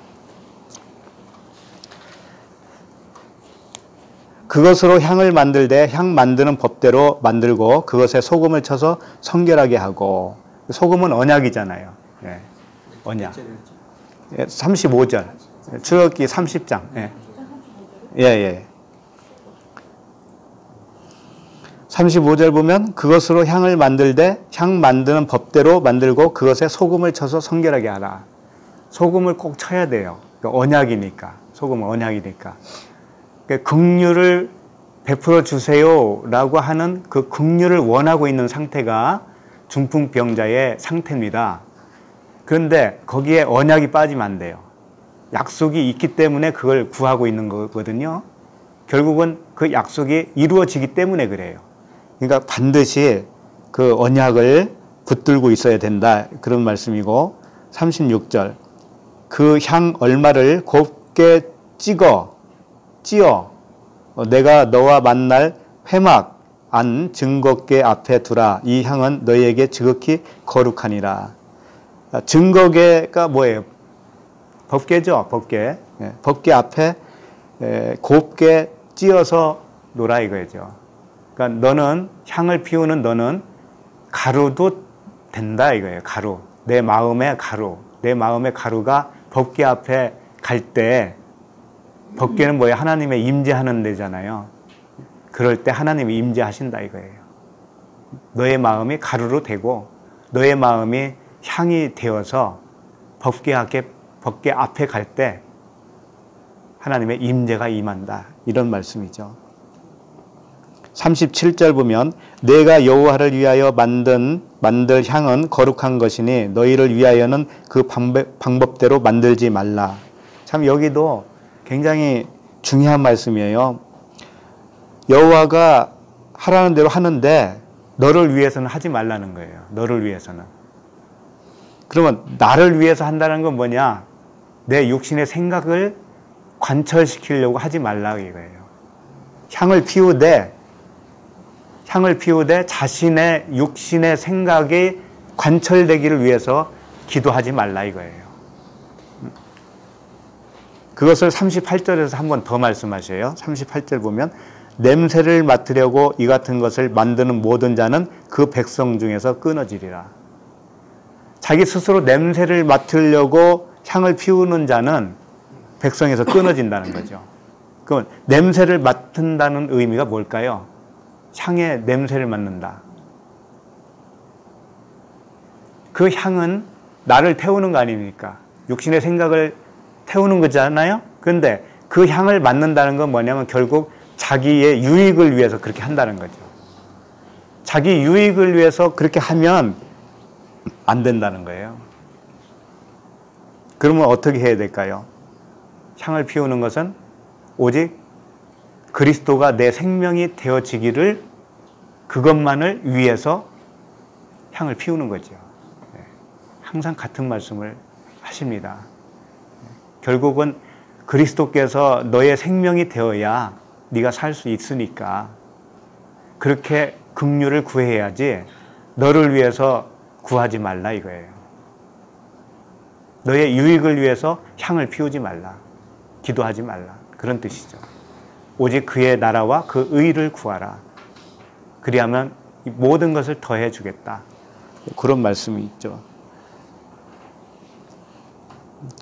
그것으로 향을 만들되 향 만드는 법대로 만들고 그것에 소금을 쳐서 성결하게 하고. 소금은 언약이잖아요. 예, 언약. 35절. 출애굽기 30장. 예. 35절 보면 그것으로 향을 만들되 향 만드는 법대로 만들고 그것에 소금을 쳐서 성결하게 하라. 소금을 꼭 쳐야 돼요. 언약이니까. 소금은 언약이니까. 긍휼을 베풀어 주세요라고 하는 그 긍휼을 원하고 있는 상태가 중풍병자의 상태입니다. 그런데 거기에 언약이 빠지면 안 돼요. 약속이 있기 때문에 그걸 구하고 있는 거거든요. 결국은 그 약속이 이루어지기 때문에 그래요. 그러니까 반드시 그 언약을 붙들고 있어야 된다. 그런 말씀이고 36절 그 향 얼마를 곱게 찌어 내가 너와 만날 회막 안 증거궤 앞에 두라. 이 향은 너희에게 지극히 거룩하니라. 증거궤가 뭐예요? 법궤죠. 법궤. 법궤 앞에 곱게 찌어서 놓으라 이거죠. 그러니까 너는 향을 피우는 너는 가루도 된다 이거예요. 가루. 내 마음의 가루. 내 마음의 가루가 법궤 앞에 갈 때 법궤는 뭐예요? 하나님의 임재하는 데잖아요. 그럴 때 하나님이 임재하신다 이거예요. 너의 마음이 가루로 되고 너의 마음이 향이 되어서 법궤 앞에 갈 때 하나님의 임재가 임한다. 이런 말씀이죠. 37절 보면 내가 여호와를 위하여 만들 향은 거룩한 것이니 너희를 위하여는 그 방법대로 만들지 말라. 참 여기도 굉장히 중요한 말씀이에요. 여호와가 하라는 대로 하는데 너를 위해서는 하지 말라는 거예요. 너를 위해서는. 그러면 나를 위해서 한다는 건 뭐냐? 내 육신의 생각을 관철시키려고 하지 말라 이거예요. 향을 피우되 자신의 육신의 생각이 관철되기를 위해서 기도하지 말라 이거예요. 그것을 38절에서 한 번 더 말씀하셔요. 38절 보면 냄새를 맡으려고 이 같은 것을 만드는 모든 자는 그 백성 중에서 끊어지리라. 자기 스스로 냄새를 맡으려고 향을 피우는 자는 백성에서 끊어진다는 거죠. 그럼 냄새를 맡는다는 의미가 뭘까요? 향의 냄새를 맡는다. 그 향은 나를 태우는 거 아닙니까? 육신의 생각을 태우는 거잖아요. 그런데 그 향을 맡는다는 건 뭐냐면 결국 자기의 유익을 위해서 그렇게 한다는 거죠. 자기 유익을 위해서 그렇게 하면 안 된다는 거예요. 그러면 어떻게 해야 될까요? 향을 피우는 것은 오직 그리스도가 내 생명이 되어지기를 그것만을 위해서 향을 피우는 거죠. 항상 같은 말씀을 하십니다. 결국은 그리스도께서 너의 생명이 되어야 네가 살 수 있으니까 그렇게 긍휼을 구해야지 너를 위해서 구하지 말라 이거예요. 너의 유익을 위해서 향을 피우지 말라. 기도하지 말라. 그런 뜻이죠. 오직 그의 나라와 그 의를 구하라. 그리하면 이 모든 것을 더해 주겠다. 그런 말씀이 있죠.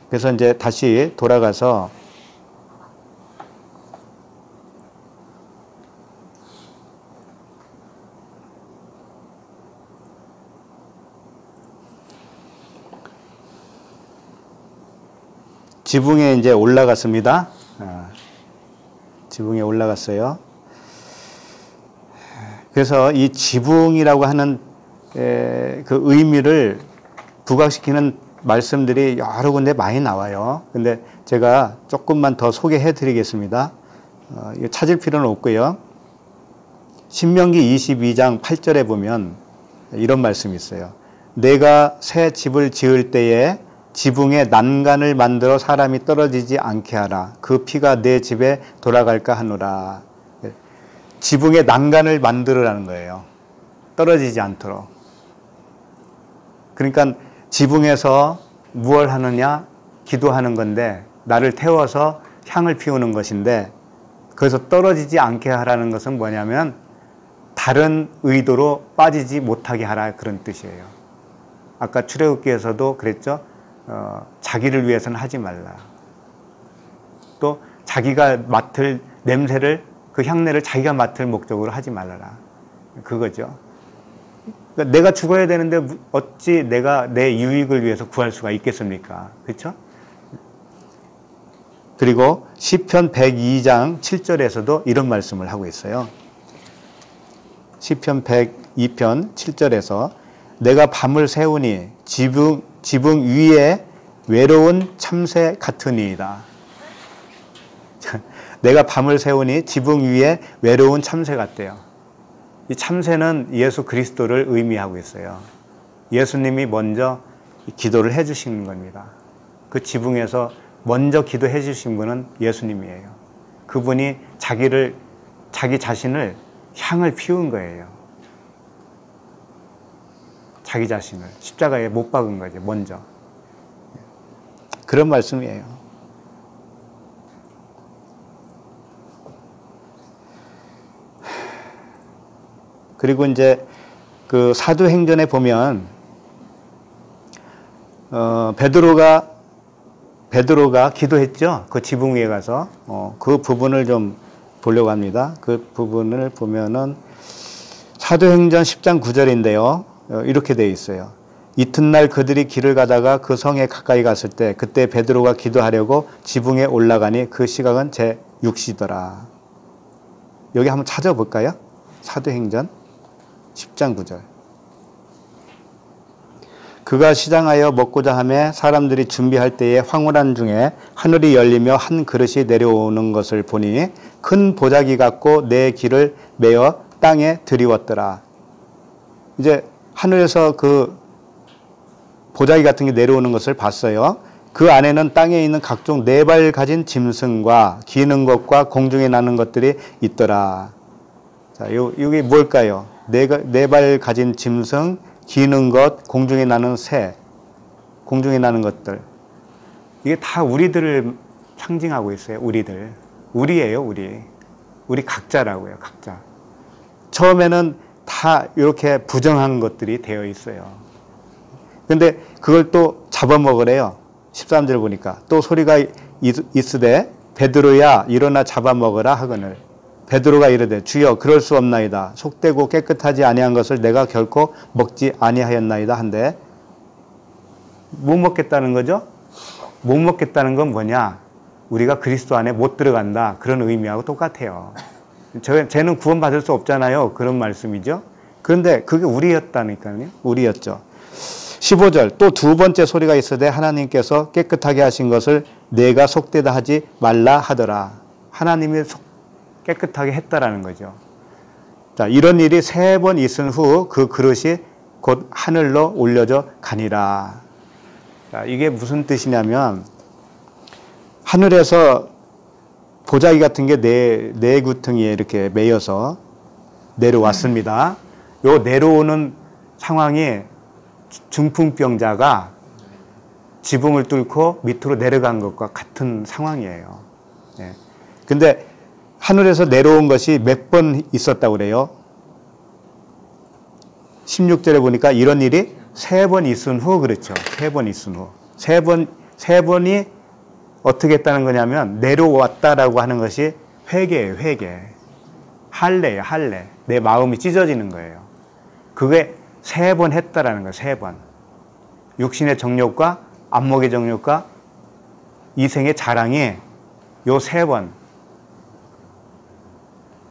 그래서 이제 다시 돌아가서 지붕에 이제 올라갔습니다. 지붕에 올라갔어요. 그래서 이 지붕이라고 하는 그 의미를 부각시키는 말씀들이 여러 군데 많이 나와요. 근데 제가 조금만 더 소개해 드리겠습니다. 이거 찾을 필요는 없고요. 신명기 22장 8절에 보면 이런 말씀이 있어요. 내가 새 집을 지을 때에 지붕에 난간을 만들어 사람이 떨어지지 않게 하라. 그 피가 내 집에 돌아갈까 하노라. 지붕에 난간을 만들으라는 거예요. 떨어지지 않도록. 그러니까 지붕에서 무엇을 하느냐? 기도하는 건데 나를 태워서 향을 피우는 것인데 거기서 떨어지지 않게 하라는 것은 뭐냐면 다른 의도로 빠지지 못하게 하라 그런 뜻이에요. 아까 출애굽기에서도 그랬죠. 자기를 위해서는 하지 말라. 또 자기가 맡을 냄새를 그 향내를 자기가 맡을 목적으로 하지 말라라. 그거죠. 그러니까 내가 죽어야 되는데 어찌 내가 내 유익을 위해서 구할 수가 있겠습니까? 그렇죠? 그리고 시편 102장 7절에서도 이런 말씀을 하고 있어요. 시편 102편 7절에서 내가 밤을 새우니 지붕 위에 외로운 참새 같으니이다. 내가 밤을 새우니 지붕 위에 외로운 참새 같대요. 이 참새는 예수 그리스도를 의미하고 있어요. 예수님이 먼저 기도를 해주시는 겁니다. 그 지붕에서 먼저 기도해 주신 분은 예수님이에요. 그분이 자기 자신을 향을 피운 거예요. 자기 자신을 십자가에 못 박은 거죠. 먼저. 그런 말씀이에요. 그리고 이제 그 사도행전에 보면 베드로가 기도했죠. 그 지붕 위에 가서 그 부분을 좀 보려고 합니다. 그 부분을 보면은 사도행전 10장 9절인데요. 이렇게 되어 있어요. 이튿날 그들이 길을 가다가 그 성에 가까이 갔을 때 그때 베드로가 기도하려고 지붕에 올라가니 그 시각은 제 6시더라. 여기 한번 찾아볼까요? 사도행전 10장 9절. 그가 시장하여 먹고자 하며 사람들이 준비할 때에 황홀한 중에 하늘이 열리며 한 그릇이 내려오는 것을 보니 큰 보자기 같고 내 길을 메어 땅에 들이웠더라. 이제 하늘에서 그 보자기 같은 게 내려오는 것을 봤어요. 그 안에는 땅에 있는 각종 네 발 가진 짐승과 기는 것과 공중에 나는 것들이 있더라. 자, 이게 뭘까요? 네 발 가진 짐승, 기는 것, 공중에 나는 새, 공중에 나는 것들. 이게 다 우리들을 상징하고 있어요. 우리예요, 우리. 우리 각자라고요, 각자. 처음에는 다 이렇게 부정한 것들이 되어 있어요. 근데 그걸 또 잡아먹으래요. 13절 보니까. 또 소리가 있으되 베드로야 일어나 잡아먹으라 하거늘. 베드로가 이르되 주여 그럴 수 없나이다. 속되고 깨끗하지 아니한 것을 내가 결코 먹지 아니하였나이다 한데 못 먹겠다는 거죠? 못 먹겠다는 건 뭐냐? 우리가 그리스도 안에 못 들어간다. 그런 의미하고 똑같아요. 쟤는 구원받을 수 없잖아요. 그런 말씀이죠. 그런데 그게 우리였다니까요. 우리였죠. 15절 또 두 번째 소리가 있으되 하나님께서 깨끗하게 하신 것을 내가 속되다 하지 말라 하더라. 하나님이 깨끗하게 했다라는 거죠. 자, 이런 일이 3번 있은 후 그 그릇이 곧 하늘로 올려져 가니라. 자, 이게 무슨 뜻이냐면 하늘에서 보자기 같은 게 네 구덩이에 이렇게 매여서 내려왔습니다. 요 내려오는 상황이 중풍병자가 지붕을 뚫고 밑으로 내려간 것과 같은 상황이에요. 예. 근데 하늘에서 내려온 것이 몇 번 있었다고 그래요? 16절에 보니까 이런 일이 3번 있은 후 그렇죠. 3번 있은 후. 세 번이 어떻게 했다는 거냐면 내려왔다라고 하는 것이 회개예요. 회개. 할례예요. 할례. 내 마음이 찢어지는 거예요. 그게 3번 했다라는 거예요. 3번. 육신의 정욕과 안목의 정욕과 이생의 자랑이 요 3번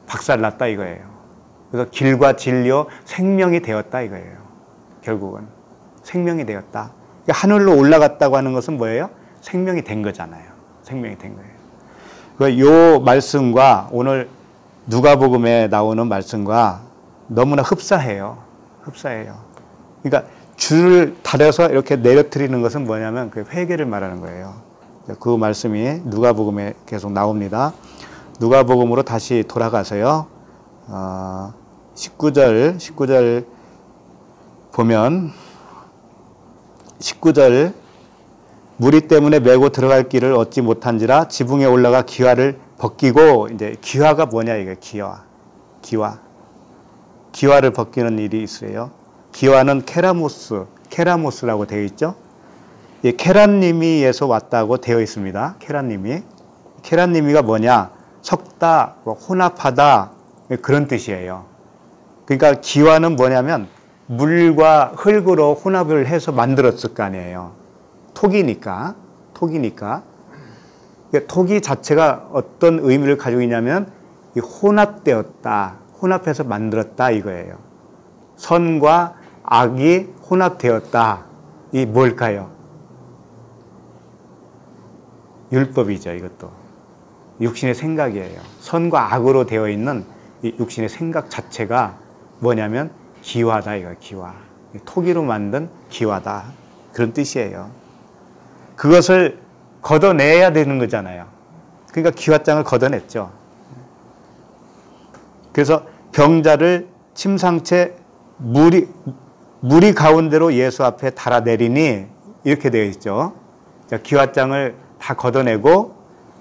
박살났다 이거예요. 그래서 길과 진리요 생명이 되었다 이거예요. 결국은 생명이 되었다. 하늘로 올라갔다고 하는 것은 뭐예요? 생명이 된 거잖아요. 생명이 된 거예요. 요 말씀과 오늘 누가복음에 나오는 말씀과 너무나 흡사해요. 흡사해요. 그러니까 줄을 달여서 이렇게 내려뜨리는 것은 뭐냐면 그 회개를 말하는 거예요. 그 말씀이 누가복음에 계속 나옵니다. 누가복음으로 다시 돌아가서요. 19절 보면 19절 무리 때문에 메고 들어갈 길을 얻지 못한지라 지붕에 올라가 기와를 벗기고 이제 기와가 뭐냐 이게 기와를 벗기는 일이 있어요. 기와는 케라모스라고 되어 있죠. 이 케란니미에서 왔다고 되어 있습니다. 케란니미가 뭐냐? 섞다, 혼합하다 그런 뜻이에요. 그러니까 기와는 뭐냐면 물과 흙으로 혼합을 해서 만들었을 거 아니에요. 톡이니까. 톡이 자체가 어떤 의미를 가지고 있냐면 혼합되었다, 혼합해서 만들었다 이거예요. 선과 악이 혼합되었다. 이 뭘까요? 율법이죠. 이것도 육신의 생각이에요. 선과 악으로 되어 있는 이 육신의 생각 자체가 뭐냐면 기와다 이거예요. 기와. 토기로 만든 기와다. 그런 뜻이에요. 그것을 걷어내야 되는 거잖아요. 그러니까 기와장을 걷어냈죠. 그래서 병자를 침상채 무리 가운데로 예수 앞에 달아내리니 이렇게 되어 있죠. 기와장을 다 걷어내고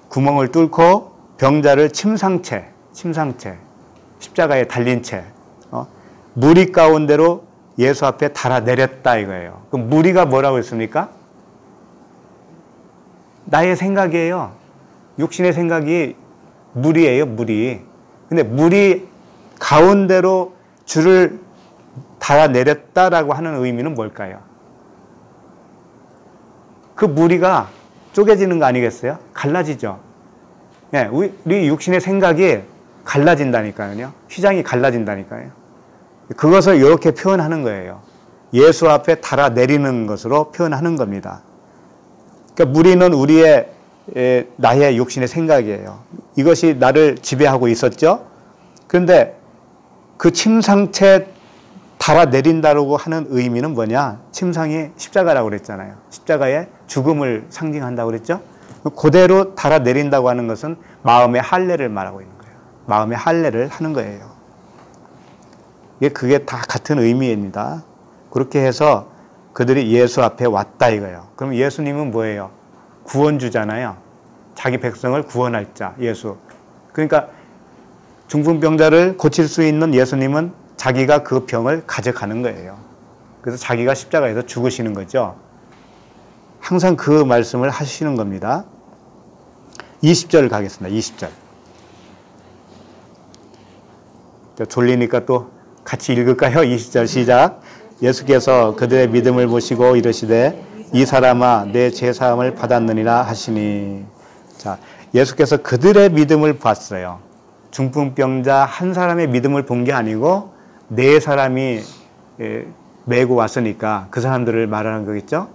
구멍을 뚫고 병자를 침상채 십자가에 달린 채 무리 가운데로 예수 앞에 달아내렸다 이거예요. 그럼 무리가 뭐라고 했습니까? 나의 생각이에요. 육신의 생각이 무리예요. 무리. 근데 무리 가운데로 줄을 달아내렸다라고 하는 의미는 뭘까요? 그 무리가 쪼개지는 거 아니겠어요? 갈라지죠. 네, 우리 육신의 생각이 갈라진다니까요. 휘장이 갈라진다니까요. 그것을 이렇게 표현하는 거예요. 예수 앞에 달아내리는 것으로 표현하는 겁니다. 그러니까 무리는 나의 육신의 생각이에요. 이것이 나를 지배하고 있었죠. 그런데 그 침상채 달아내린다고 하는 의미는 뭐냐? 침상이 십자가라고 그랬잖아요. 십자가의 죽음을 상징한다고 그랬죠. 그대로 달아내린다고 하는 것은 마음의 할례를 말하고 있는 거예요. 마음의 할례를 하는 거예요. 그게 다 같은 의미입니다. 그렇게 해서 그들이 예수 앞에 왔다 이거예요. 그럼 예수님은 뭐예요? 구원주잖아요. 자기 백성을 구원할 자, 예수. 그러니까 중풍병자를 고칠 수 있는 예수님은 자기가 그 병을 가져가는 거예요. 그래서 자기가 십자가에서 죽으시는 거죠. 항상 그 말씀을 하시는 겁니다. 20절 가겠습니다. 20절. 졸리니까 또 같이 읽을까요? 20절 시작. 예수께서 그들의 믿음을 보시고 이르시되 이 사람아 내 죄사함을 받았느니라 하시니. 자, 예수께서 그들의 믿음을 봤어요. 중풍병자 한 사람의 믿음을 본 게 아니고 4사람이 메고 왔으니까 그 사람들을 말하는 거겠죠.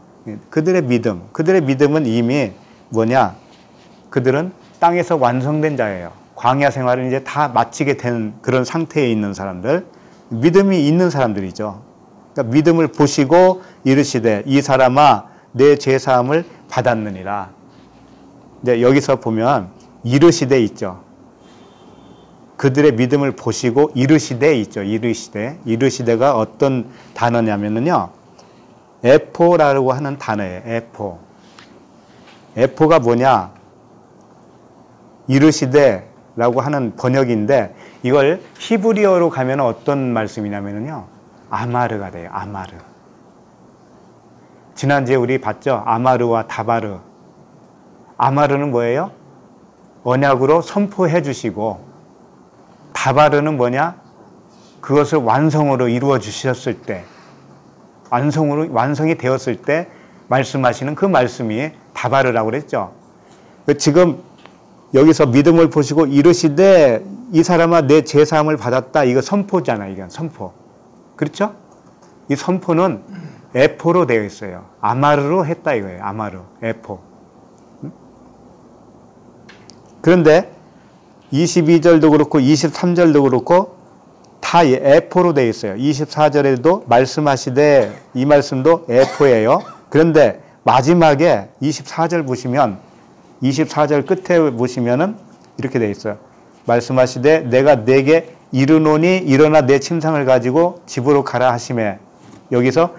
그들의 믿음은 이미 뭐냐? 그들은 땅에서 완성된 자예요. 광야 생활을 이제 다 마치게 된 그런 상태에 있는 사람들, 믿음이 있는 사람들이죠. 그러니까 믿음을 보시고 이르시되 이 사람아 내 죄사함을 받았느니라. 이제 여기서 보면 이르시되 있죠. 그들의 믿음을 보시고 이르시되 있죠. 이르시되가 어떤 단어냐면요. 에포라고 하는 단어예요. 에포가 뭐냐? 이르시되라고 하는 번역인데 이걸 히브리어로 가면 어떤 말씀이냐면요. 아마르가 돼요. 아마르. 지난주에 우리 봤죠? 아마르와 다바르. 아마르는 뭐예요? 언약으로 선포해 주시고, 다바르는 뭐냐? 그것을 완성으로 이루어 주셨을 때, 완성이 되었을 때 말씀하시는 그 말씀이 다바르라고 그랬죠. 지금 여기서 믿음을 보시고 이르시되 이 사람아 내 제사함을 받았다. 이거 선포잖아요. 이건 선포. 그렇죠? 이 선포는 에포로 되어 있어요. 아마르로 했다 이거예요. 아마르, 에포. 그런데 22절도 그렇고 23절도 그렇고 다 에포로 되어 있어요. 24절에도 말씀하시되 이 말씀도 에포예요. 그런데 마지막에 24절 보시면 24절 끝에 보시면은 이렇게 되어 있어요. 말씀하시되 내가 네게 이르노니 일어나 내 침상을 가지고 집으로 가라 하시매. 여기서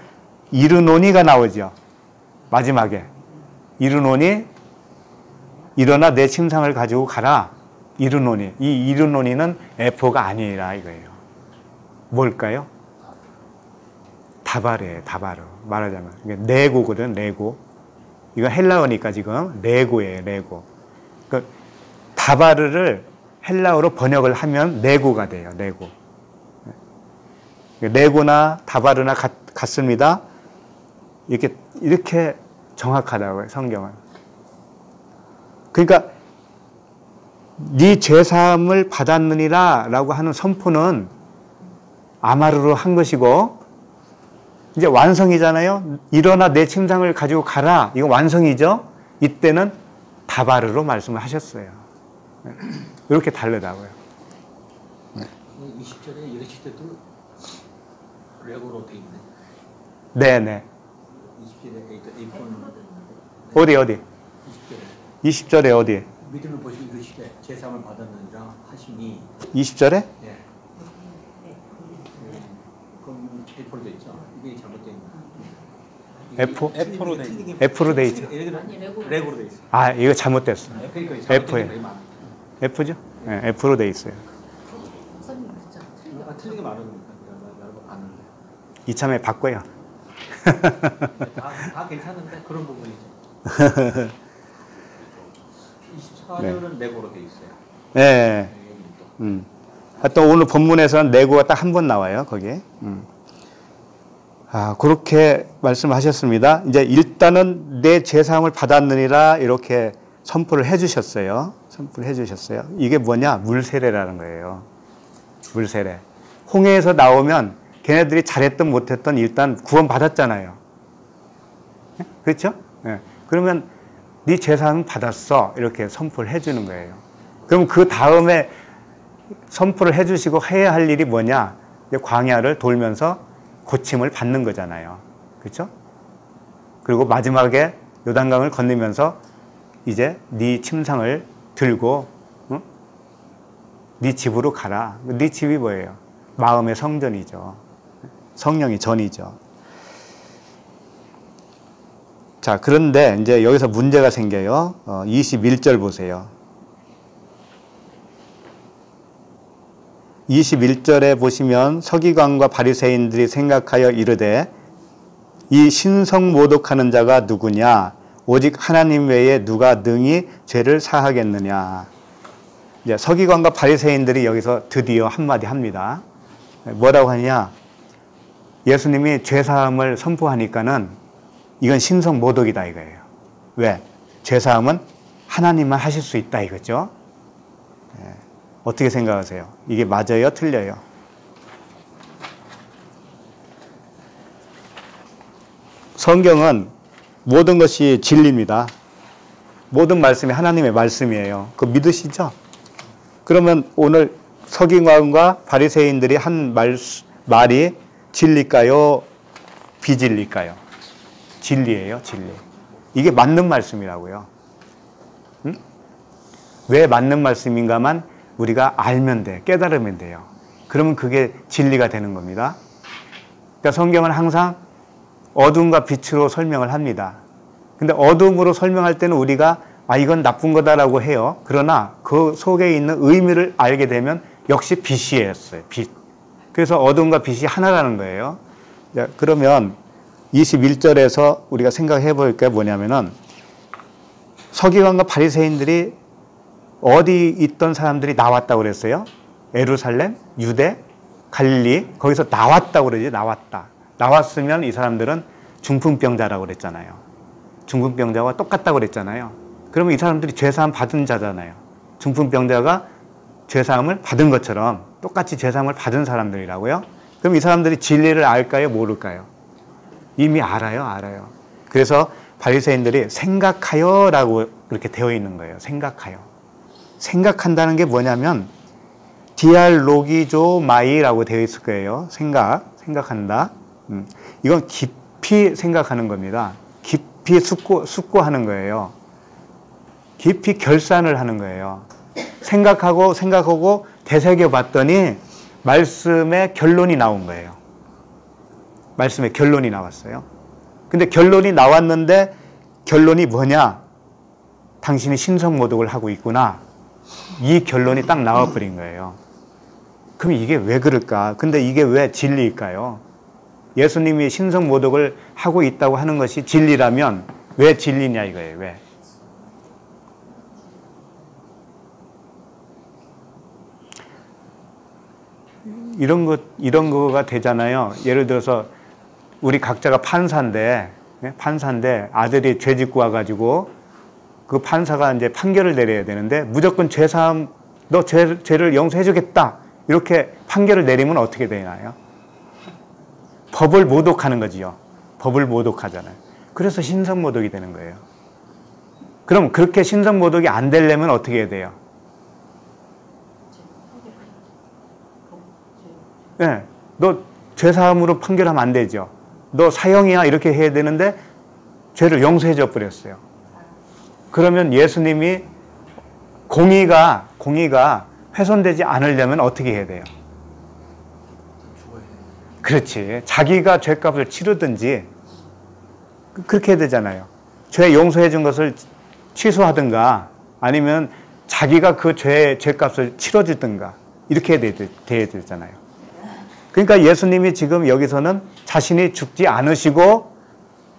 이르노니가 나오죠. 마지막에 이르노니 일어나 내 침상을 가지고 가라. 이르노니. 이 이르노니는 에포가 아니라 이거예요. 뭘까요? 다바르예요. 다바르. 말하자면 이게 레고거든. 레고. 이거 헬라어니까 지금 레고예요. 레고. 그러니까 다바르를 헬라어로 번역을 하면 레고가 돼요. 레고. 레고나 다바르나 같습니다. 이렇게 정확하다고요. 성경은. 그러니까 네 죄사함을 받았느니라 라고 하는 선포는 아마르로 한 것이고, 이제 완성이잖아요. 일어나 내 침상을 가지고 가라. 이거 완성이죠. 이때는 다바르로 말씀을 하셨어요. 이렇게 다르다고요. 20절에 이르실 때도 레고로 돼 있네. 네네. 20절에 어디? 20절에 어디? 믿음을 보시고 이르시되 제사함을 받았느니라 하시니. 20절에? 예. 그럼 F로 돼 있죠. 이게 잘못된 F? F로 돼 있죠. F로 돼 있죠. 레고로 돼 있어. 아, 이거 잘못됐어. 그러니까 F예요. F죠? 네, F로 돼 있어요. 틀리게 말하는 거니까 여러 번 봤는데. 이참에 바꿔요. 다 괜찮은데 그런 부분이죠. 24절은 레고로 돼 있어요. 네. 하여튼 오늘 본문에서는 레고가 딱 한 번 나와요, 거기에. 아, 그렇게 말씀하셨습니다. 이제 일단은 내 제사함을 받았느니라 이렇게 선포를 해주셨어요. 선포를 해주셨어요. 이게 뭐냐? 물세례라는 거예요. 물세례. 홍해에서 나오면 걔네들이 잘했든 못했든 일단 구원 받았잖아요. 그렇죠? 네. 그러면 네 제사함 받았어. 이렇게 선포를 해주는 거예요. 그럼 그 다음에 선포를 해주시고 해야 할 일이 뭐냐? 광야를 돌면서 고침을 받는 거잖아요. 그렇죠? 그리고 마지막에 요단강을 건너면서 이제 네 침상을 들고 네 집으로 가라. 네 집이 뭐예요? 마음의 성전이죠. 성령이 전이죠. 자, 그런데 이제 여기서 문제가 생겨요. 21절 보세요. 21절에 보시면 서기관과 바리새인들이 생각하여 이르되 이 신성 모독하는 자가 누구냐? 오직 하나님 외에 누가 능히 죄를 사하겠느냐? 이제 서기관과 바리새인들이 여기서 드디어 한마디 합니다. 뭐라고 하냐? 예수님이 죄사함을 선포하니까는 이건 신성 모독이다 이거예요. 왜? 죄사함은 하나님만 하실 수 있다 이거죠. 어떻게 생각하세요? 이게 맞아요? 틀려요? 성경은 모든 것이 진리입니다. 모든 말씀이 하나님의 말씀이에요. 그거 믿으시죠? 그러면 오늘 서기관과 바리새인들이 한 말이 진리일까요? 비진리일까요? 진리예요, 진리. 이게 맞는 말씀이라고요. 응? 왜 맞는 말씀인가만 우리가 알면 돼, 깨달으면 돼요. 그러면 그게 진리가 되는 겁니다. 그러니까 성경은 항상 어둠과 빛으로 설명을 합니다. 근데 어둠으로 설명할 때는 우리가 이건 나쁜 거다라고 해요. 그러나 그 속에 있는 의미를 알게 되면 역시 빛이었어요. 빛. 그래서 어둠과 빛이 하나라는 거예요. 자, 그러면 21절에서 우리가 생각해 볼 게 뭐냐면은 서기관과 바리새인들이 어디 있던 사람들이 나왔다고 그랬어요? 예루살렘, 유대, 갈릴리, 거기서 나왔다고 그러지. 나왔으면 이 사람들은 중풍병자라고 그랬잖아요. 중풍병자와 똑같다고 그랬잖아요. 그러면 이 사람들이 죄사함 받은 자잖아요. 중풍병자가 죄사함을 받은 것처럼 똑같이 죄사함을 받은 사람들이라고요. 그럼 이 사람들이 진리를 알까요? 모를까요? 이미 알아요. 그래서 바리새인들이 생각하여라고 이렇게 되어 있는 거예요. 생각하여. 생각한다는 게 뭐냐면 디알로기조마이라고 되어 있을 거예요. 생각한다. 이건 깊이 생각하는 겁니다. 깊이 숙고하는 거예요. 깊이 결산을 하는 거예요. 생각하고 되새겨 봤더니 말씀의 결론이 나온 거예요. 말씀의 결론이 나왔어요. 근데 결론이 나왔는데 결론이 뭐냐? 당신이 신성모독을 하고 있구나. 이 결론이 딱 나와버린 거예요. 그럼 이게 왜 그럴까? 근데 이게 왜 진리일까요? 예수님이 신성모독을 하고 있다고 하는 것이 진리라면 왜 진리냐 이거예요. 왜? 이런 거가 되잖아요. 예를 들어서 우리 각자가 판사인데 아들이 죄 짓고 와가지고 그 판사가 이제 판결을 내려야 되는데 무조건 죄사함, 너 죄를 용서해주겠다. 이렇게 판결을 내리면 어떻게 되나요? 법을 모독하는 거지요. 법을 모독하잖아요. 그래서 신성모독이 되는 거예요. 그럼 그렇게 신성모독이 안 되려면 어떻게 해야 돼요? 네, 너 죄사함으로 판결하면 안 되죠. 너 사형이야 이렇게 해야 되는데 죄를 용서해줘 버렸어요. 그러면 예수님이 공의가 훼손되지 않으려면 어떻게 해야 돼요? 그렇지. 자기가 죄값을 치르든지 그렇게 해야 되잖아요. 죄 용서해 준 것을 취소하든가 아니면 자기가 그 죄값을 치러주든가 이렇게 돼야 되잖아요. 그러니까 예수님이 지금 여기서는 자신이 죽지 않으시고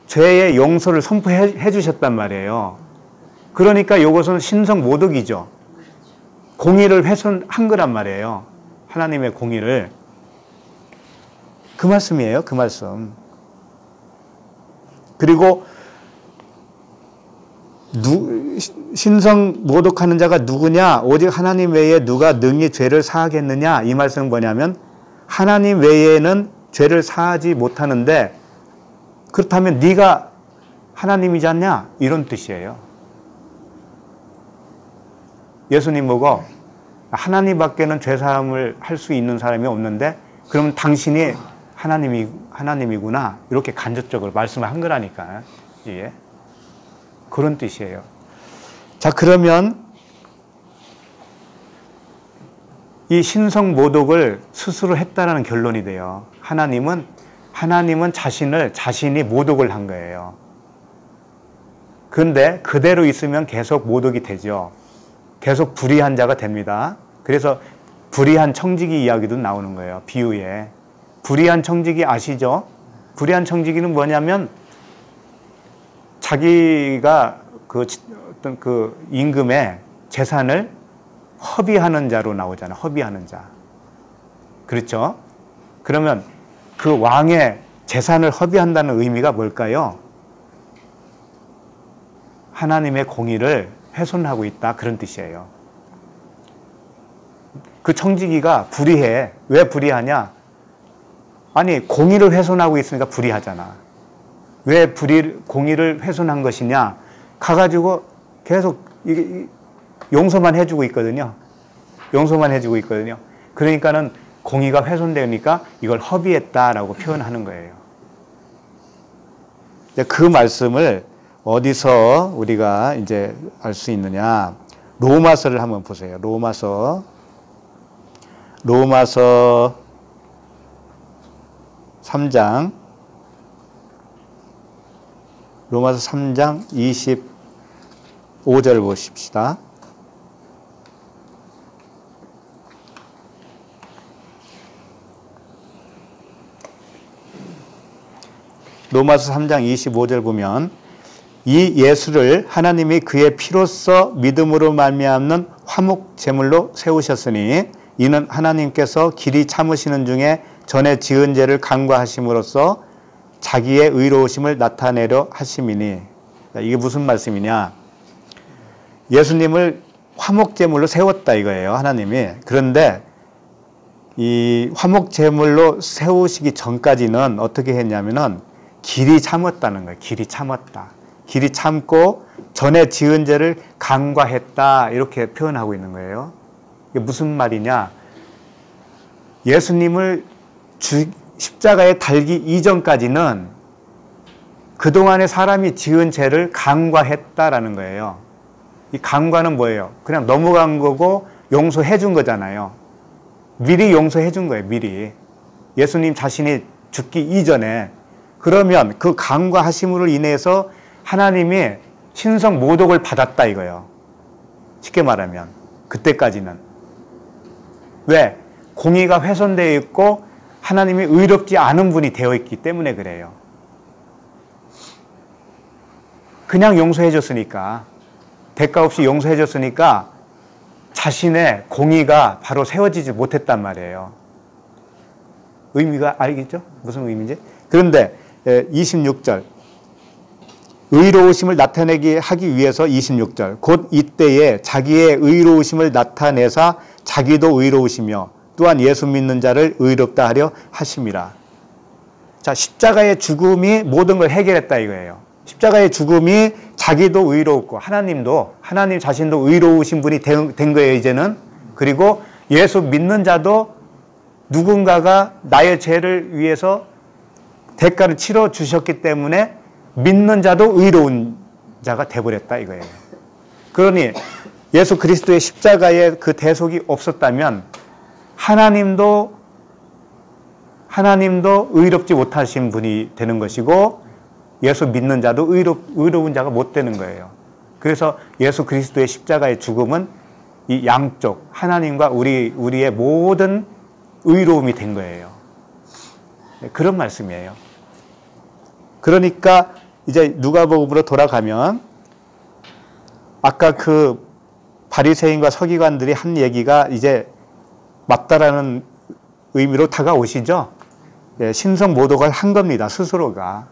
죄의 용서를 선포해 주셨단 말이에요. 그러니까 이것은 신성모독이죠. 공의를 훼손한 거란 말이에요. 하나님의 공의를. 그 말씀이에요. 그 말씀. 그리고 신성모독하는 자가 누구냐? 오직 하나님 외에 누가 능히 죄를 사하겠느냐? 이 말씀은 뭐냐면 하나님 외에는 죄를 사하지 못하는데 그렇다면 네가 하나님이지 않냐? 이런 뜻이에요. 예수님 보고 하나님밖에는 죄사함을 할 수 있는 사람이 없는데 그러면 당신이 하나님이구나 이렇게 간접적으로 말씀을 한 거라니까. 예. 그런 뜻이에요. 자, 그러면 이 신성모독을 스스로 했다는 결론이 돼요. 하나님은 자신이 모독을 한 거예요. 그런데 그대로 있으면 계속 모독이 되죠. 계속 불의한 자가 됩니다. 그래서 불의한 청지기 이야기도 나오는 거예요. 비유에. 불의한 청지기 아시죠? 불의한 청지기는 뭐냐면 자기가 어떤 임금의 재산을 허비하는 자로 나오잖아요. 허비하는 자. 그렇죠? 그러면 그 왕의 재산을 허비한다는 의미가 뭘까요? 하나님의 공의를 훼손하고 있다. 그런 뜻이에요. 그 청지기가 불의해. 왜 불의하냐? 아니, 공의를 훼손하고 있으니까 불의하잖아. 왜 공의를 훼손한 것이냐? 가가지고 계속 용서만 해주고 있거든요. 용서만 해주고 있거든요. 그러니까는 공의가 훼손되니까 이걸 허비했다라고 표현하는 거예요. 그 말씀을 어디서 우리가 이제 알 수 있느냐? 로마서를 한번 보세요. 로마서 3장. 로마서 3장 25절 보십시다. 로마서 3장 25절 보면 이 예수를 하나님이 그의 피로써 믿음으로 말미암는 화목 제물로 세우셨으니 이는 하나님께서 길이 참으시는 중에 전에 지은 죄를 간과하심으로써 자기의 의로우심을 나타내려 하심이니. 이게 무슨 말씀이냐? 예수님을 화목 제물로 세웠다 이거예요, 하나님이. 그런데 이 화목 제물로 세우시기 전까지는 어떻게 했냐면은 길이 참았다는 거예요. 길이 참았다. 길이 참고 전에 지은 죄를 간과했다 이렇게 표현하고 있는 거예요. 이게 무슨 말이냐? 예수님을 십자가에 달기 이전까지는 그동안에 사람이 지은 죄를 간과했다라는 거예요. 이 간과는 뭐예요? 그냥 넘어간 거고 용서해 준 거잖아요. 미리 용서해 준 거예요. 미리. 예수님 자신이 죽기 이전에. 그러면 그 간과하심으로 인해서 하나님이 신성 모독을 받았다 이거예요. 쉽게 말하면 그때까지는. 왜? 공의가 훼손되어 있고 하나님이 의롭지 않은 분이 되어 있기 때문에 그래요. 그냥 용서해 줬으니까, 대가 없이 용서해 줬으니까 자신의 공의가 바로 세워지지 못했단 말이에요. 의미가 알겠죠? 무슨 의미인지? 그런데 26절 의로우심을 나타내게 하기 위해서 26절 곧 이때에 자기의 의로우심을 나타내사 자기도 의로우시며 또한 예수 믿는 자를 의롭다 하려 하심이라. 자, 십자가의 죽음이 모든 걸 해결했다 이거예요. 십자가의 죽음이 자기도 의로웠고 하나님 자신도 의로우신 분이 된 거예요 이제는. 그리고 예수 믿는 자도 누군가가 나의 죄를 위해서 대가를 치러 주셨기 때문에 믿는 자도 의로운 자가 돼버렸다 이거예요. 그러니 예수 그리스도의 십자가에 그 대속이 없었다면 하나님도 의롭지 못하신 분이 되는 것이고 예수 믿는 자도 의로운 자가 못 되는 거예요. 그래서 예수 그리스도의 십자가의 죽음은 이 양쪽 하나님과 우리의 모든 의로움이 된 거예요. 그런 말씀이에요. 그러니까 이제 누가복음으로 돌아가면 아까 그 바리새인과 서기관들이 한 얘기가 이제 맞다라는 의미로 다가오시죠. 신성 모독을 한 겁니다. 스스로가.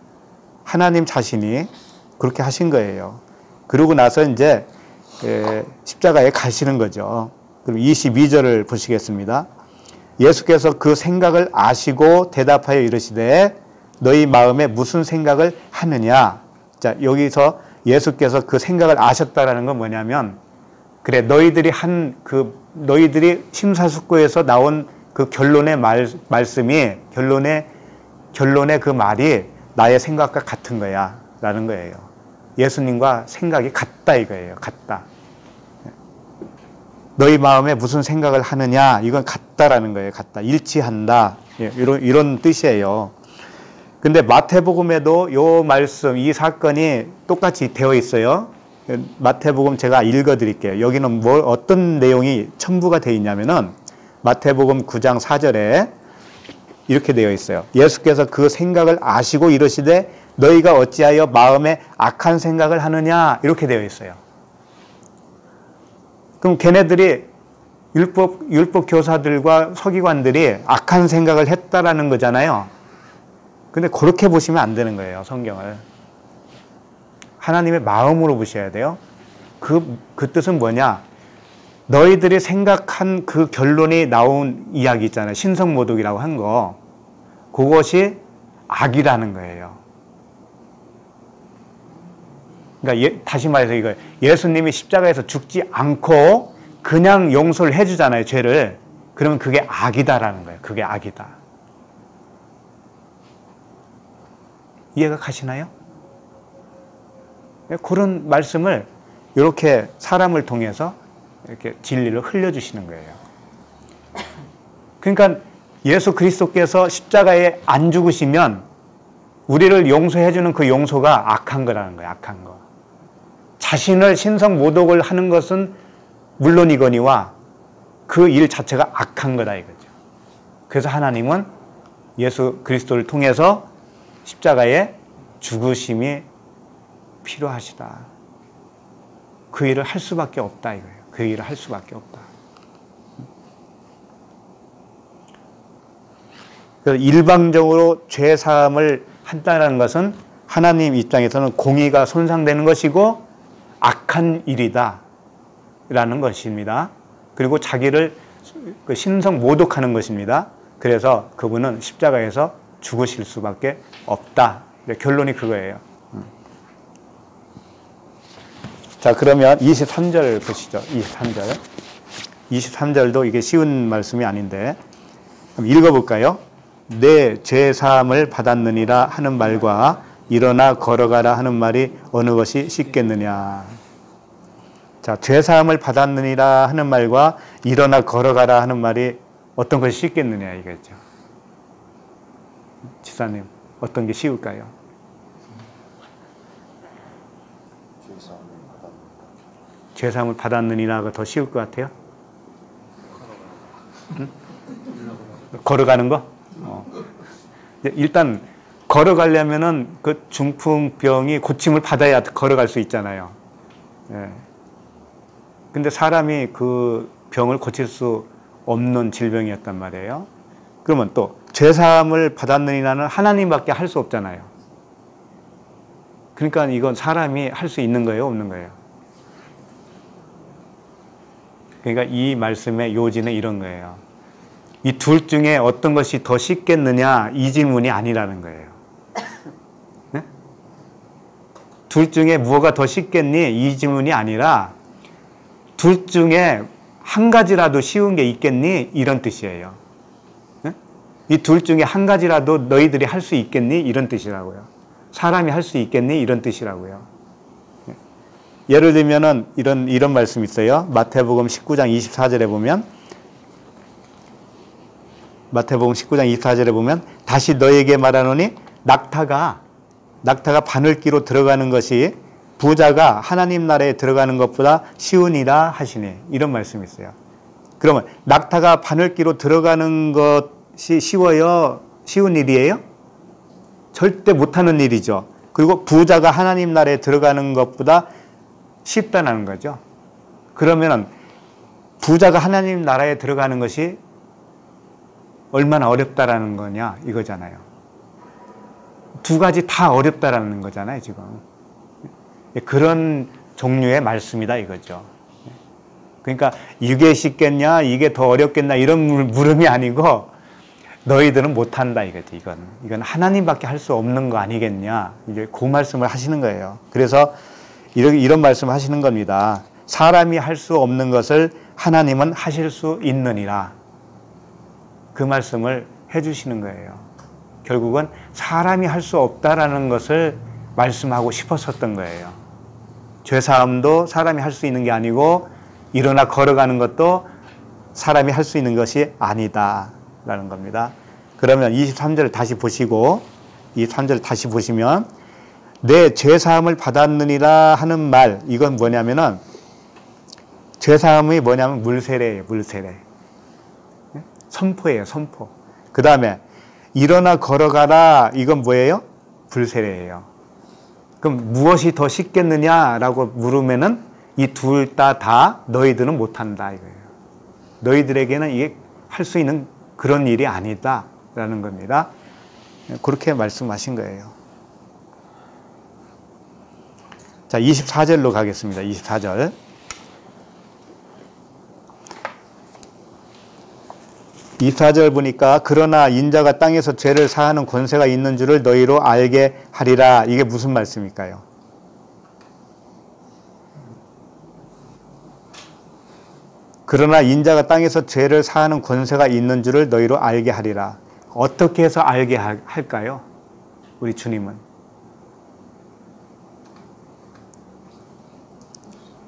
하나님 자신이 그렇게 하신 거예요. 그러고 나서 이제 십자가에 가시는 거죠. 그럼 22절을 보시겠습니다. 예수께서 그 생각을 아시고 대답하여 이르시되 너희 마음에 무슨 생각을 하느냐. 자, 여기서 예수께서 그 생각을 아셨다라는 건 뭐냐면 그래 너희들이 심사숙고해서 나온 그 결론의 말씀이 결론의 그 말이 나의 생각과 같은 거야 라는 거예요. 예수님과 생각이 같다 이거예요. 같다. 너희 마음에 무슨 생각을 하느냐 이건 같다라는 거예요. 같다. 일치한다. 이런 뜻이에요. 근데 마태복음에도 요 말씀, 이 사건이 똑같이 되어 있어요. 마태복음 제가 읽어 드릴게요. 여기는 어떤 내용이 첨부가 되어 있냐면은 마태복음 9장 4절에 이렇게 되어 있어요. 예수께서 그 생각을 아시고 이르시되 너희가 어찌하여 마음에 악한 생각을 하느냐 이렇게 되어 있어요. 그럼 걔네들이 율법 교사들과 서기관들이 악한 생각을 했다라는 거잖아요. 근데 그렇게 보시면 안 되는 거예요, 성경을. 하나님의 마음으로 보셔야 돼요. 그 뜻은 뭐냐? 너희들이 생각한 그 결론이 나온 이야기 있잖아요. 신성모독이라고 한 거. 그것이 악이라는 거예요. 그러니까 다시 말해서 이거예요. 예수님이 십자가에서 죽지 않고 그냥 용서를 해주잖아요, 죄를. 그러면 그게 악이다라는 거예요. 그게 악이다. 이해가 가시나요? 그런 말씀을 이렇게 사람을 통해서 이렇게 진리를 흘려주시는 거예요. 그러니까 예수 그리스도께서 십자가에 안 죽으시면 우리를 용서해주는 그 용서가 악한 거라는 거예요. 악한 거. 자신을 신성 모독을 하는 것은 물론이거니와 그 일 자체가 악한 거다 이거죠. 그래서 하나님은 예수 그리스도를 통해서 십자가에 죽으심이 필요하시다. 그 일을 할 수밖에 없다 이거예요. 그 일을 할 수밖에 없다. 일방적으로 죄 사함을 한다는 것은 하나님 입장에서는 공의가 손상되는 것이고 악한 일이다 라는 것입니다. 그리고 자기를 신성 모독하는 것입니다. 그래서 그분은 십자가에서 죽으실 수밖에 없다. 결론이 그거예요. 자, 그러면 23절 보시죠. 23절. 23절도 이게 쉬운 말씀이 아닌데 그럼 읽어볼까요? 내 죄사함을 받았느니라 하는 말과 일어나 걸어가라 하는 말이 어느 것이 쉽겠느냐. 자, 죄사함을 받았느니라 하는 말과 일어나 걸어가라 하는 말이 어떤 것이 쉽겠느냐 이거죠. 지사님, 어떤 게 쉬울까요? 죄사함을 받았느니라가 더 쉬울 것 같아요? 응? 걸어가는 거? 일단 걸어가려면은 그 중풍병이 고침을 받아야 걸어갈 수 있잖아요. 예. 근데 사람이 그 병을 고칠 수 없는 질병이었단 말이에요. 그러면 또 죄사함을 받았느니라는 하나님밖에 할 수 없잖아요. 그러니까 이건 사람이 할 수 있는 거예요, 없는 거예요? 그러니까 이 말씀의 요지는 이런 거예요. 이 둘 중에 어떤 것이 더 쉽겠느냐 이 질문이 아니라는 거예요. 네? 둘 중에 무엇가 더 쉽겠니 이 질문이 아니라 둘 중에 한 가지라도 쉬운 게 있겠니 이런 뜻이에요. 네? 이 둘 중에 한 가지라도 너희들이 할 수 있겠니 이런 뜻이라고요. 사람이 할 수 있겠니 이런 뜻이라고요. 네? 예를 들면은 이런 말씀이 있어요. 마태복음 19장 24절에 보면 마태복음 19장 24절에 보면 다시 너에게 말하노니 낙타가 바늘기로 들어가는 것이 부자가 하나님 나라에 들어가는 것보다 쉬우니라 하시니 이런 말씀이 있어요. 그러면 낙타가 바늘기로 들어가는 것이 쉬워요? 쉬운 일이에요? 절대 못하는 일이죠. 그리고 부자가 하나님 나라에 들어가는 것보다 쉽다는 거죠. 그러면 부자가 하나님 나라에 들어가는 것이 얼마나 어렵다라는 거냐 이거잖아요. 두 가지 다 어렵다라는 거잖아요, 지금. 그런 종류의 말씀이다 이거죠. 그러니까 이게 쉽겠냐, 이게 더 어렵겠냐 이런 물음이 아니고 너희들은 못한다 이거지. 이건 하나님밖에 할 수 없는 거 아니겠냐. 이제 그 말씀을 하시는 거예요. 그래서 이런 말씀을 하시는 겁니다. 사람이 할 수 없는 것을 하나님은 하실 수 있느니라. 그 말씀을 해주시는 거예요. 결국은 사람이 할 수 없다라는 것을 말씀하고 싶었었던 거예요. 죄사함도 사람이 할 수 있는 게 아니고 일어나 걸어가는 것도 사람이 할 수 있는 것이 아니다라는 겁니다. 그러면 23절을 다시 보시고 23절을 다시 보시면 내 죄사함을 받았느니라 하는 말 이건 뭐냐면은 죄사함이 뭐냐면 물세례예요. 물세례. 선포예요. 선포. 그 다음에 일어나 걸어가라 이건 뭐예요? 불세례예요. 그럼 무엇이 더 쉽겠느냐라고 물으면은 이 둘 다 너희들은 못한다 이거예요. 너희들에게는 이게 할 수 있는 그런 일이 아니다라는 겁니다. 그렇게 말씀하신 거예요. 자, 24절로 가겠습니다. 24절. 24절 보니까 그러나 인자가 땅에서 죄를 사하는 권세가 있는 줄을 너희로 알게 하리라. 이게 무슨 말씀일까요? 그러나 인자가 땅에서 죄를 사하는 권세가 있는 줄을 너희로 알게 하리라. 어떻게 해서 알게 할까요? 우리 주님은.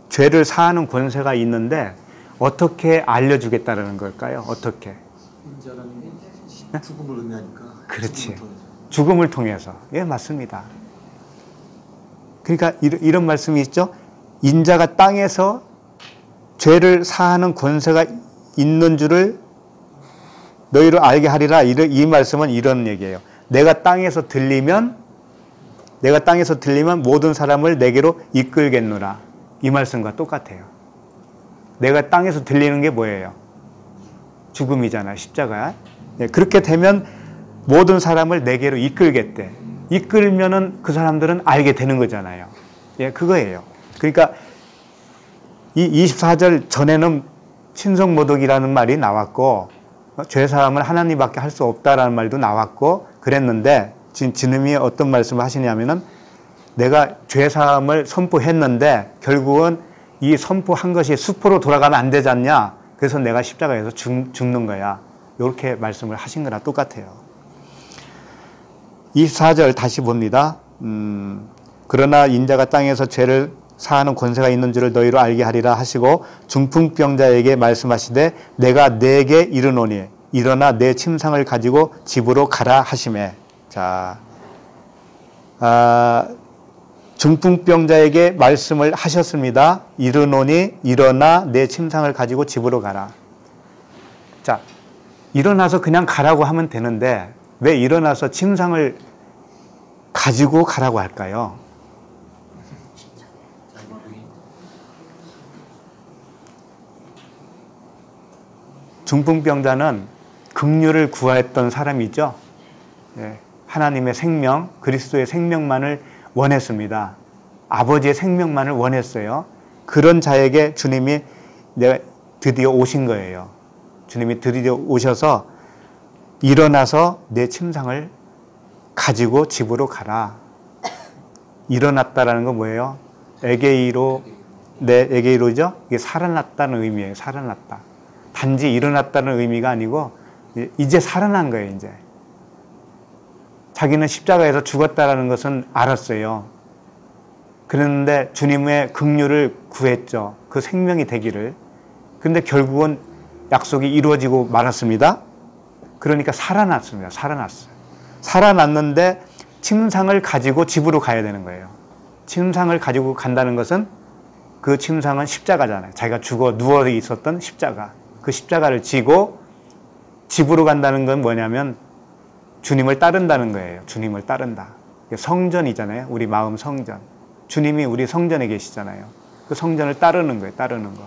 죄를 사하는 권세가 있는데 어떻게 알려주겠다는 걸까요? 어떻게? 인자라는 게 죽음을 의미하니까. 그렇지. 죽음을 통해서. 예, 맞습니다. 그러니까 이런 말씀이 있죠. 인자가 땅에서 죄를 사하는 권세가 있는 줄을 너희로 알게 하리라. 이 말씀은 이런 얘기예요. 내가 땅에서 들리면 내가 땅에서 들리면 모든 사람을 내게로 이끌겠노라. 이 말씀과 똑같아요. 내가 땅에서 들리는 게 뭐예요? 죽음이잖아요. 십자가. 그렇게 되면 모든 사람을 내게로 이끌겠대. 이끌면은 그 사람들은 알게 되는 거잖아요. 예, 그거예요. 그러니까 이 24절 전에는 신성모독이라는 말이 나왔고 죄사함을 하나님밖에 할 수 없다라는 말도 나왔고 그랬는데 지금 주님이 어떤 말씀을 하시냐면은 내가 죄사함을 선포했는데 결국은 이 선포한 것이 수포로 돌아가면 안 되지 않냐. 그래서 내가 십자가에서 죽는 거야. 이렇게 말씀을 하신 거랑 똑같아요. 24절 다시 봅니다. 그러나 인자가 땅에서 죄를 사하는 권세가 있는 줄을 너희로 알게 하리라 하시고 중풍병자에게 말씀하시되 내가 네게 이르노니 일어나 내 침상을 가지고 집으로 가라 하시매. 자, 중풍병자에게 말씀을 하셨습니다. 이르노니 일어나 내 침상을 가지고 집으로 가라. 자, 일어나서 그냥 가라고 하면 되는데 왜 일어나서 침상을 가지고 가라고 할까요? 중풍병자는 긍휼을 구하였던 사람이죠. 예, 하나님의 생명, 그리스도의 생명만을 원했습니다. 아버지의 생명만을 원했어요. 그런 자에게 주님이 드디어 오신 거예요. 주님이 드디어 오셔서 일어나서 내 침상을 가지고 집으로 가라. 일어났다라는 건 뭐예요? 에게이로, 에게이로죠? 이게 살아났다는 의미예요. 살아났다. 단지 일어났다는 의미가 아니고 이제 살아난 거예요. 이제 자기는 십자가에서 죽었다라는 것은 알았어요. 그랬는데 주님의 긍휼을 구했죠. 그 생명이 되기를. 그런데 결국은 약속이 이루어지고 말았습니다. 그러니까 살아났습니다. 살아났어요. 살아났는데 침상을 가지고 집으로 가야 되는 거예요. 침상을 가지고 간다는 것은 그 침상은 십자가잖아요. 자기가 죽어 누워 있었던 십자가. 그 십자가를 지고 집으로 간다는 건 뭐냐면 주님을 따른다는 거예요. 주님을 따른다. 성전이잖아요. 우리 마음 성전. 주님이 우리 성전에 계시잖아요. 그 성전을 따르는 거예요. 따르는 거.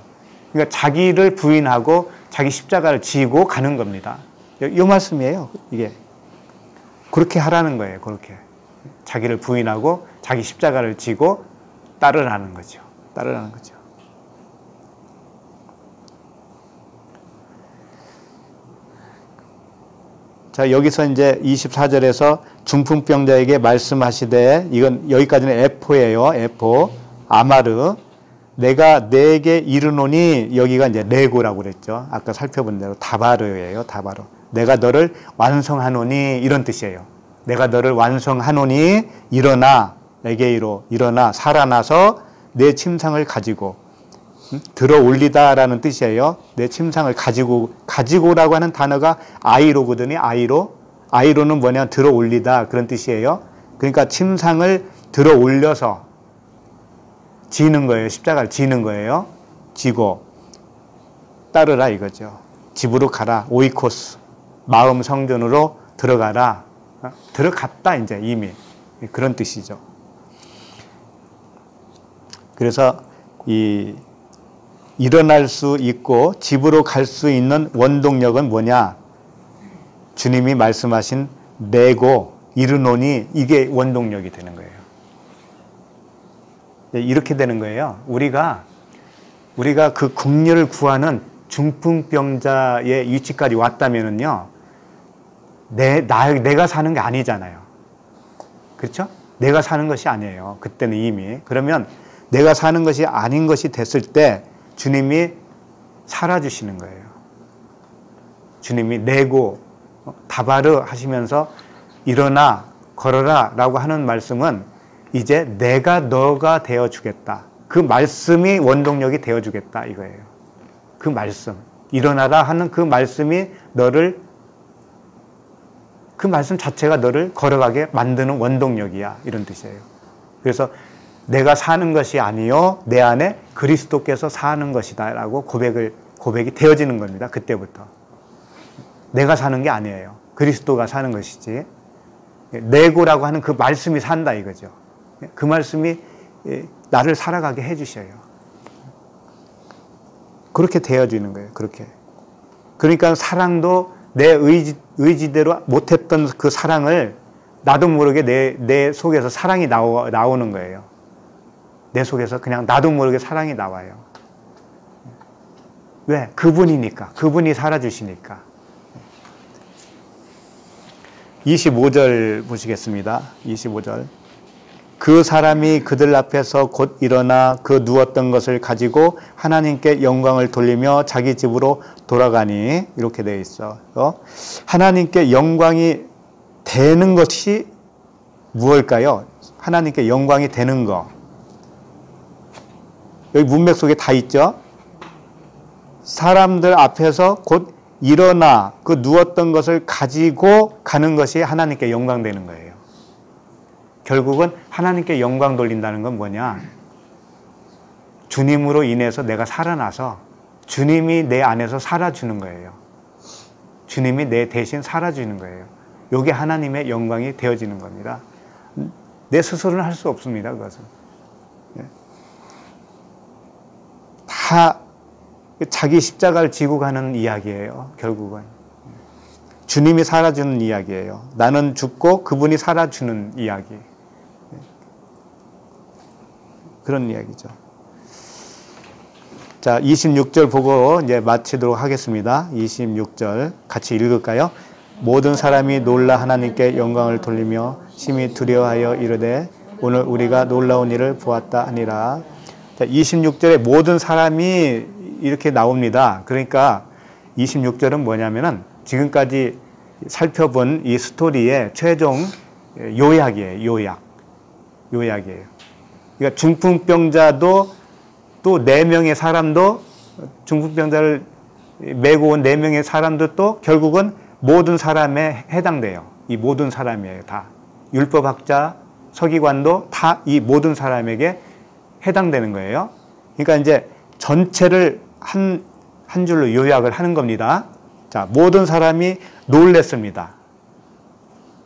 그러니까 자기를 부인하고 자기 십자가를 지고 가는 겁니다. 이 말씀이에요. 이게. 그렇게 하라는 거예요. 그렇게. 자기를 부인하고 자기 십자가를 지고 따르라는 거죠. 따르라는 거죠. 자, 여기서 이제 24절에서 중풍병자에게 말씀하시되, 이건 여기까지는 에포예요. 에포. 아마르. 내가 네게 이르노니, 여기가 이제 레고라고 그랬죠. 아까 살펴본 대로 다바르예요. 다바르. 내가 너를 완성하노니, 이런 뜻이에요. 내가 너를 완성하노니 일어나, 에게이로 일어나 살아나서 내 침상을 가지고 들어 올리다라는 뜻이에요. 내 침상을 가지고라고 하는 단어가 아이로거든요. 아이로는 뭐냐, 들어 올리다 그런 뜻이에요. 그러니까 침상을 들어 올려서 지는 거예요. 십자가를 지는 거예요. 지고 따르라 이거죠. 집으로 가라. 오이코스. 마음 성전으로 들어가라. 들어갔다 이제 이미. 그런 뜻이죠. 그래서 일어날 수 있고 집으로 갈 수 있는 원동력은 뭐냐? 주님이 말씀하신 내고 이르노니, 이게 원동력이 되는 거예요. 이렇게 되는 거예요. 우리가 그 긍휼을 구하는 중풍병자의 위치까지 왔다면은요, 내가 사는 게 아니잖아요. 그렇죠? 내가 사는 것이 아니에요. 그때는 이미. 그러면 내가 사는 것이 아닌 것이 됐을 때 주님이 살아주시는 거예요. 주님이 내고 다바르 하시면서 일어나 걸어라 라고 하는 말씀은 이제 내가 너가 되어주겠다. 그 말씀이 원동력이 되어주겠다 이거예요. 그 말씀. 일어나라 하는 그 말씀이 그 말씀 자체가 너를 걸어가게 만드는 원동력이야. 이런 뜻이에요. 그래서 내가 사는 것이 아니요 내 안에 그리스도께서 사는 것이다 라고 고백이 되어지는 겁니다. 그때부터. 내가 사는 게 아니에요. 그리스도가 사는 것이지. 내고라고 하는 그 말씀이 산다 이거죠. 그 말씀이 나를 살아가게 해주셔요. 그렇게 되어지는 거예요. 그렇게. 그러니까 사랑도 내 의지대로 못했던 그 사랑을 나도 모르게 내 속에서 사랑이 나오는 거예요. 내 속에서 그냥 나도 모르게 사랑이 나와요. 왜? 그분이니까. 그분이 살아주시니까. 25절 보시겠습니다. 25절. 그 사람이 그들 앞에서 곧 일어나 그 누웠던 것을 가지고 하나님께 영광을 돌리며 자기 집으로 돌아가니 이렇게 되어 있어. 하나님께 영광이 되는 것이 무엇일까요? 하나님께 영광이 되는 거. 여기 문맥 속에 다 있죠? 사람들 앞에서 곧 일어나 그 누웠던 것을 가지고 가는 것이 하나님께 영광 되는 거예요. 결국은 하나님께 영광 돌린다는 건 뭐냐? 주님으로 인해서 내가 살아나서 주님이 내 안에서 살아주는 거예요. 주님이 내 대신 살아주는 거예요. 이게 하나님의 영광이 되어지는 겁니다. 내 스스로는 할 수 없습니다. 그것은. 다 자기 십자가를 지고 가는 이야기예요. 결국은. 주님이 살아주는 이야기예요. 나는 죽고 그분이 살아주는 이야기. 그런 이야기죠. 자, 26절 보고 이제 마치도록 하겠습니다. 26절 같이 읽을까요? 모든 사람이 놀라 하나님께 영광을 돌리며 심히 두려워하여 이르되 오늘 우리가 놀라운 일을 보았다 하니라. 자, 26절에 모든 사람이 이렇게 나옵니다. 그러니까 26절은 뭐냐면은 지금까지 살펴본 이 스토리의 최종 요약이에요. 요약이에요. 그러니까 중풍병자도 또 4명의 사람도 중풍병자를 메고 온 4명의 사람도 또 결국은 모든 사람에 해당돼요. 이 모든 사람이에요. 다. 율법학자, 서기관도 다 이 모든 사람에게 해당되는 거예요. 그러니까 이제 전체를 한 줄로 요약을 하는 겁니다. 자, 모든 사람이 놀랬습니다.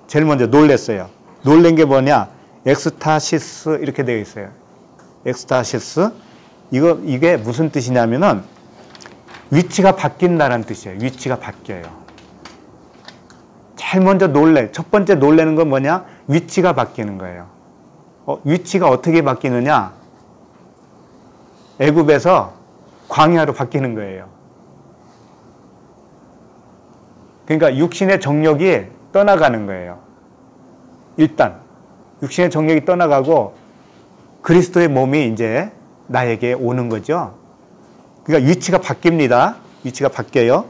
제일 먼저 놀랬어요. 놀란 게 뭐냐? 엑스타시스 이렇게 되어 있어요. 엑스타시스. 이게 무슨 뜻이냐면은 위치가 바뀐다는 뜻이에요. 위치가 바뀌어요. 제일 먼저 첫 번째 놀라는 건 뭐냐? 위치가 바뀌는 거예요. 위치가 어떻게 바뀌느냐? 애굽에서 광야로 바뀌는 거예요. 그러니까 육신의 정욕이 떠나가는 거예요. 일단 육신의 정욕이 떠나가고 그리스도의 몸이 이제 나에게 오는 거죠. 그러니까 위치가 바뀝니다. 위치가 바뀌어요.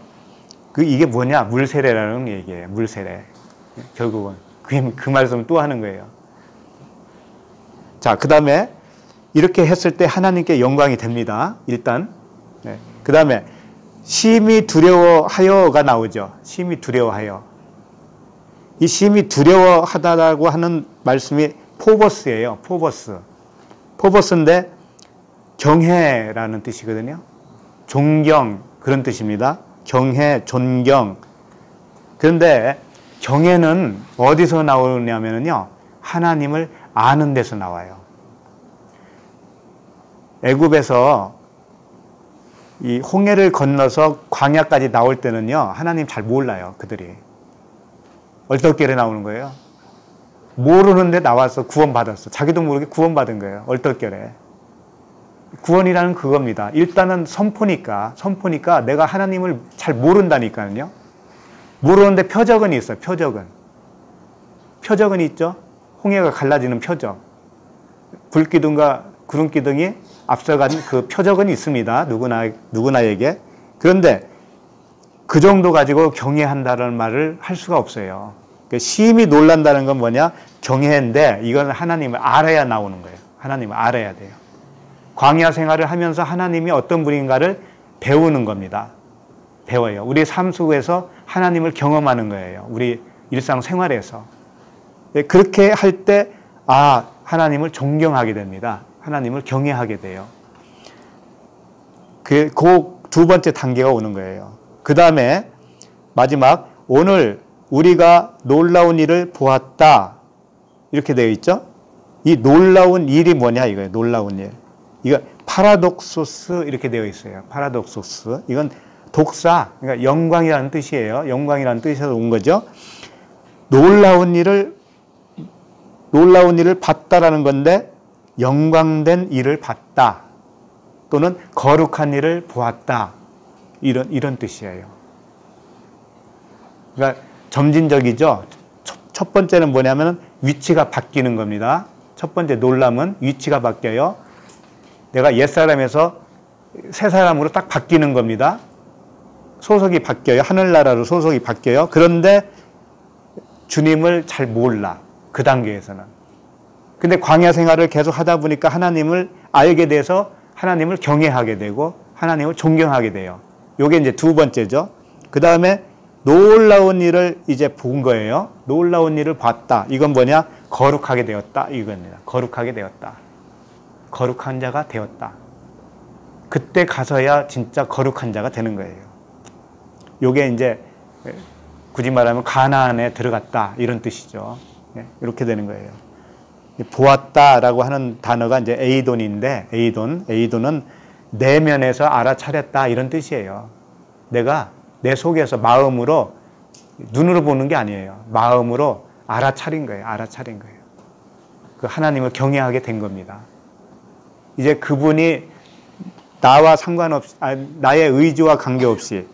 이게 뭐냐? 물세례라는 얘기예요. 물세례. 결국은 그 말씀을 또 하는 거예요. 자, 그 다음에 이렇게 했을 때 하나님께 영광이 됩니다. 일단. 네. 그 다음에 심히 두려워하여가 나오죠. 심히 두려워하여. 이 심히 두려워하다라고 하는 말씀이 포버스예요. 포버스. 포버스인데 경외라는 뜻이거든요. 존경 그런 뜻입니다. 경외, 존경. 그런데 경외는 어디서 나오냐면요. 하나님을 아는 데서 나와요. 애굽에서 이 홍해를 건너서 광야까지 나올 때는요. 하나님 잘 몰라요. 그들이. 얼떨결에 나오는 거예요. 모르는데 나와서 구원받았어. 자기도 모르게 구원받은 거예요. 얼떨결에. 구원이라는 그겁니다. 일단은 선포니까 내가 하나님을 잘 모른다니까요. 모르는데 표적은 있어요. 표적은 있죠. 홍해가 갈라지는 표적. 불기둥과 구름기둥이 앞서간 그 표적은 있습니다. 누구나에게. 그런데 그 정도 가지고 경외한다는 말을 할 수가 없어요. 그러니까 심히 놀란다는 건 뭐냐? 경외인데 이건 하나님을 알아야 나오는 거예요. 하나님을 알아야 돼요. 광야 생활을 하면서 하나님이 어떤 분인가를 배우는 겁니다. 배워요. 우리 삶 속에서 하나님을 경험하는 거예요. 우리 일상생활에서. 그렇게 할 때 하나님을 존경하게 됩니다. 하나님을 경외하게 돼요. 그 두 번째 단계가 오는 거예요. 그 다음에 마지막 오늘 우리가 놀라운 일을 보았다. 이렇게 되어 있죠. 이 놀라운 일이 뭐냐 이거예요. 놀라운 일. 이거 파라독소스 이렇게 되어 있어요. 파라독소스. 이건 독사, 그러니까 영광이라는 뜻이에요. 영광이라는 뜻에서 온 거죠. 놀라운 일을 봤다라는 건데 영광된 일을 봤다 또는 거룩한 일을 보았다 이런 뜻이에요. 그러니까 점진적이죠. 첫 번째는 뭐냐면 위치가 바뀌는 겁니다. 첫 번째 놀람은 위치가 바뀌어요. 내가 옛사람에서 새 사람으로 딱 바뀌는 겁니다. 소속이 바뀌어요. 하늘나라로 소속이 바뀌어요. 그런데 주님을 잘 몰라. 그 단계에서는. 근데 광야 생활을 계속 하다 보니까 하나님을 알게 돼서 하나님을 경외하게 되고 하나님을 존경하게 돼요. 요게 이제 두 번째죠. 그 다음에 놀라운 일을 이제 본 거예요. 놀라운 일을 봤다. 이건 뭐냐? 거룩하게 되었다. 이겁니다. 거룩하게 되었다. 거룩한 자가 되었다. 그때 가서야 진짜 거룩한 자가 되는 거예요. 요게 이제 굳이 말하면 가나안에 들어갔다 이런 뜻이죠. 이렇게 되는 거예요. 보았다라고 하는 단어가 이제 에이돈인데 에이돈은 내면에서 알아차렸다 이런 뜻이에요. 내가 내 속에서 마음으로 눈으로 보는 게 아니에요. 마음으로 알아차린 거예요. 알아차린 거예요. 그 하나님을 경외하게 된 겁니다. 이제 그분이 나와 상관없이 나의 의지와 관계없이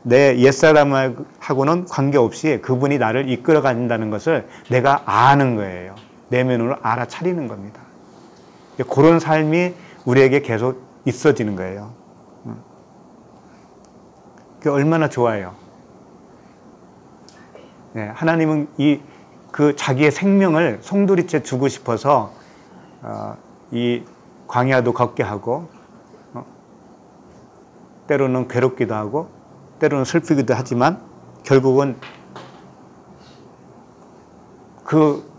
내 옛사람하고는 관계없이 그분이 나를 이끌어 간다는 것을 내가 아는 거예요. 내면으로 알아차리는 겁니다. 그런 삶이 우리에게 계속 있어지는 거예요. 그게 얼마나 좋아요. 네, 하나님은 그 자기의 생명을 송두리째 주고 싶어서 이 광야도 걷게 하고 때로는 괴롭기도 하고 때로는 슬프기도 하지만 결국은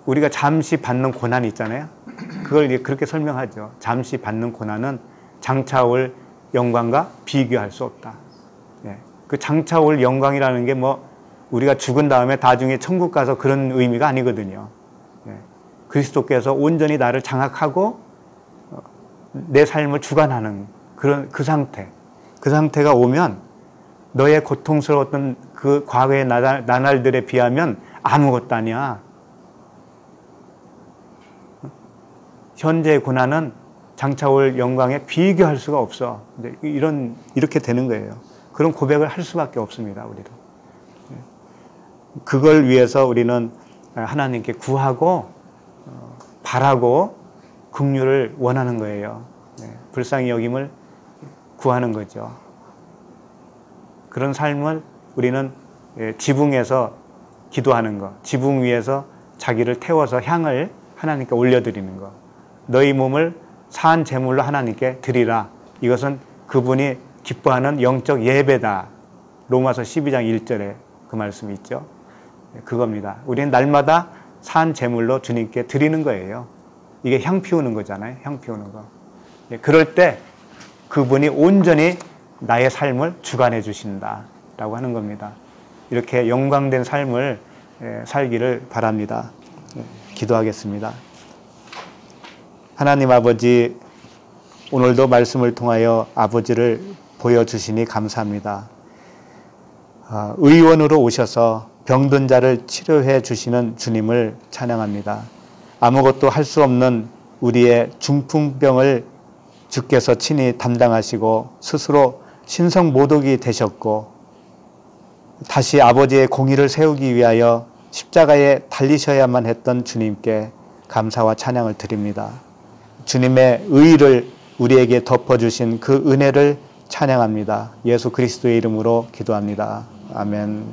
우리가 잠시 받는 고난이 있잖아요. 그걸 그렇게 설명하죠. 잠시 받는 고난은 장차 올 영광과 비교할 수 없다. 그 장차 올 영광이라는 게 우리가 죽은 다음에 나중에 천국 가서 그런 의미가 아니거든요. 그리스도께서 온전히 나를 장악하고 내 삶을 주관하는 그 상태. 그 상태가 오면 너의 고통스러웠던 그 과거의 나날들에 비하면 아무것도 아니야. 현재의 고난은 장차 올 영광에 비교할 수가 없어. 이렇게 되는 거예요. 그런 고백을 할 수밖에 없습니다. 우리도. 그걸 위해서 우리는 하나님께 구하고 바라고 긍휼을 원하는 거예요. 불쌍히 여김을 구하는 거죠. 그런 삶을 우리는 지붕에서 기도하는 거, 지붕 위에서 자기를 태워서 향을 하나님께 올려드리는 거. 너희 몸을 산 제물로 하나님께 드리라. 이것은 그분이 기뻐하는 영적 예배다. 로마서 12장 1절에 그 말씀이 있죠. 그겁니다. 우리는 날마다 산 제물로 주님께 드리는 거예요. 이게 향 피우는 거잖아요. 향 피우는 거. 그럴 때 그분이 온전히 나의 삶을 주관해 주신다라고 하는 겁니다. 이렇게 영광된 삶을 살기를 바랍니다. 기도하겠습니다. 하나님 아버지, 오늘도 말씀을 통하여 아버지를 보여주시니 감사합니다. 의원으로 오셔서 병든 자를 치료해 주시는 주님을 찬양합니다. 아무것도 할 수 없는 우리의 중풍병을 주께서 친히 담당하시고 스스로 신성모독이 되셨고 다시 아버지의 공의를 세우기 위하여 십자가에 달리셔야만 했던 주님께 감사와 찬양을 드립니다. 주님의 의를 우리에게 덮어주신 그 은혜를 찬양합니다. 예수 그리스도의 이름으로 기도합니다. 아멘.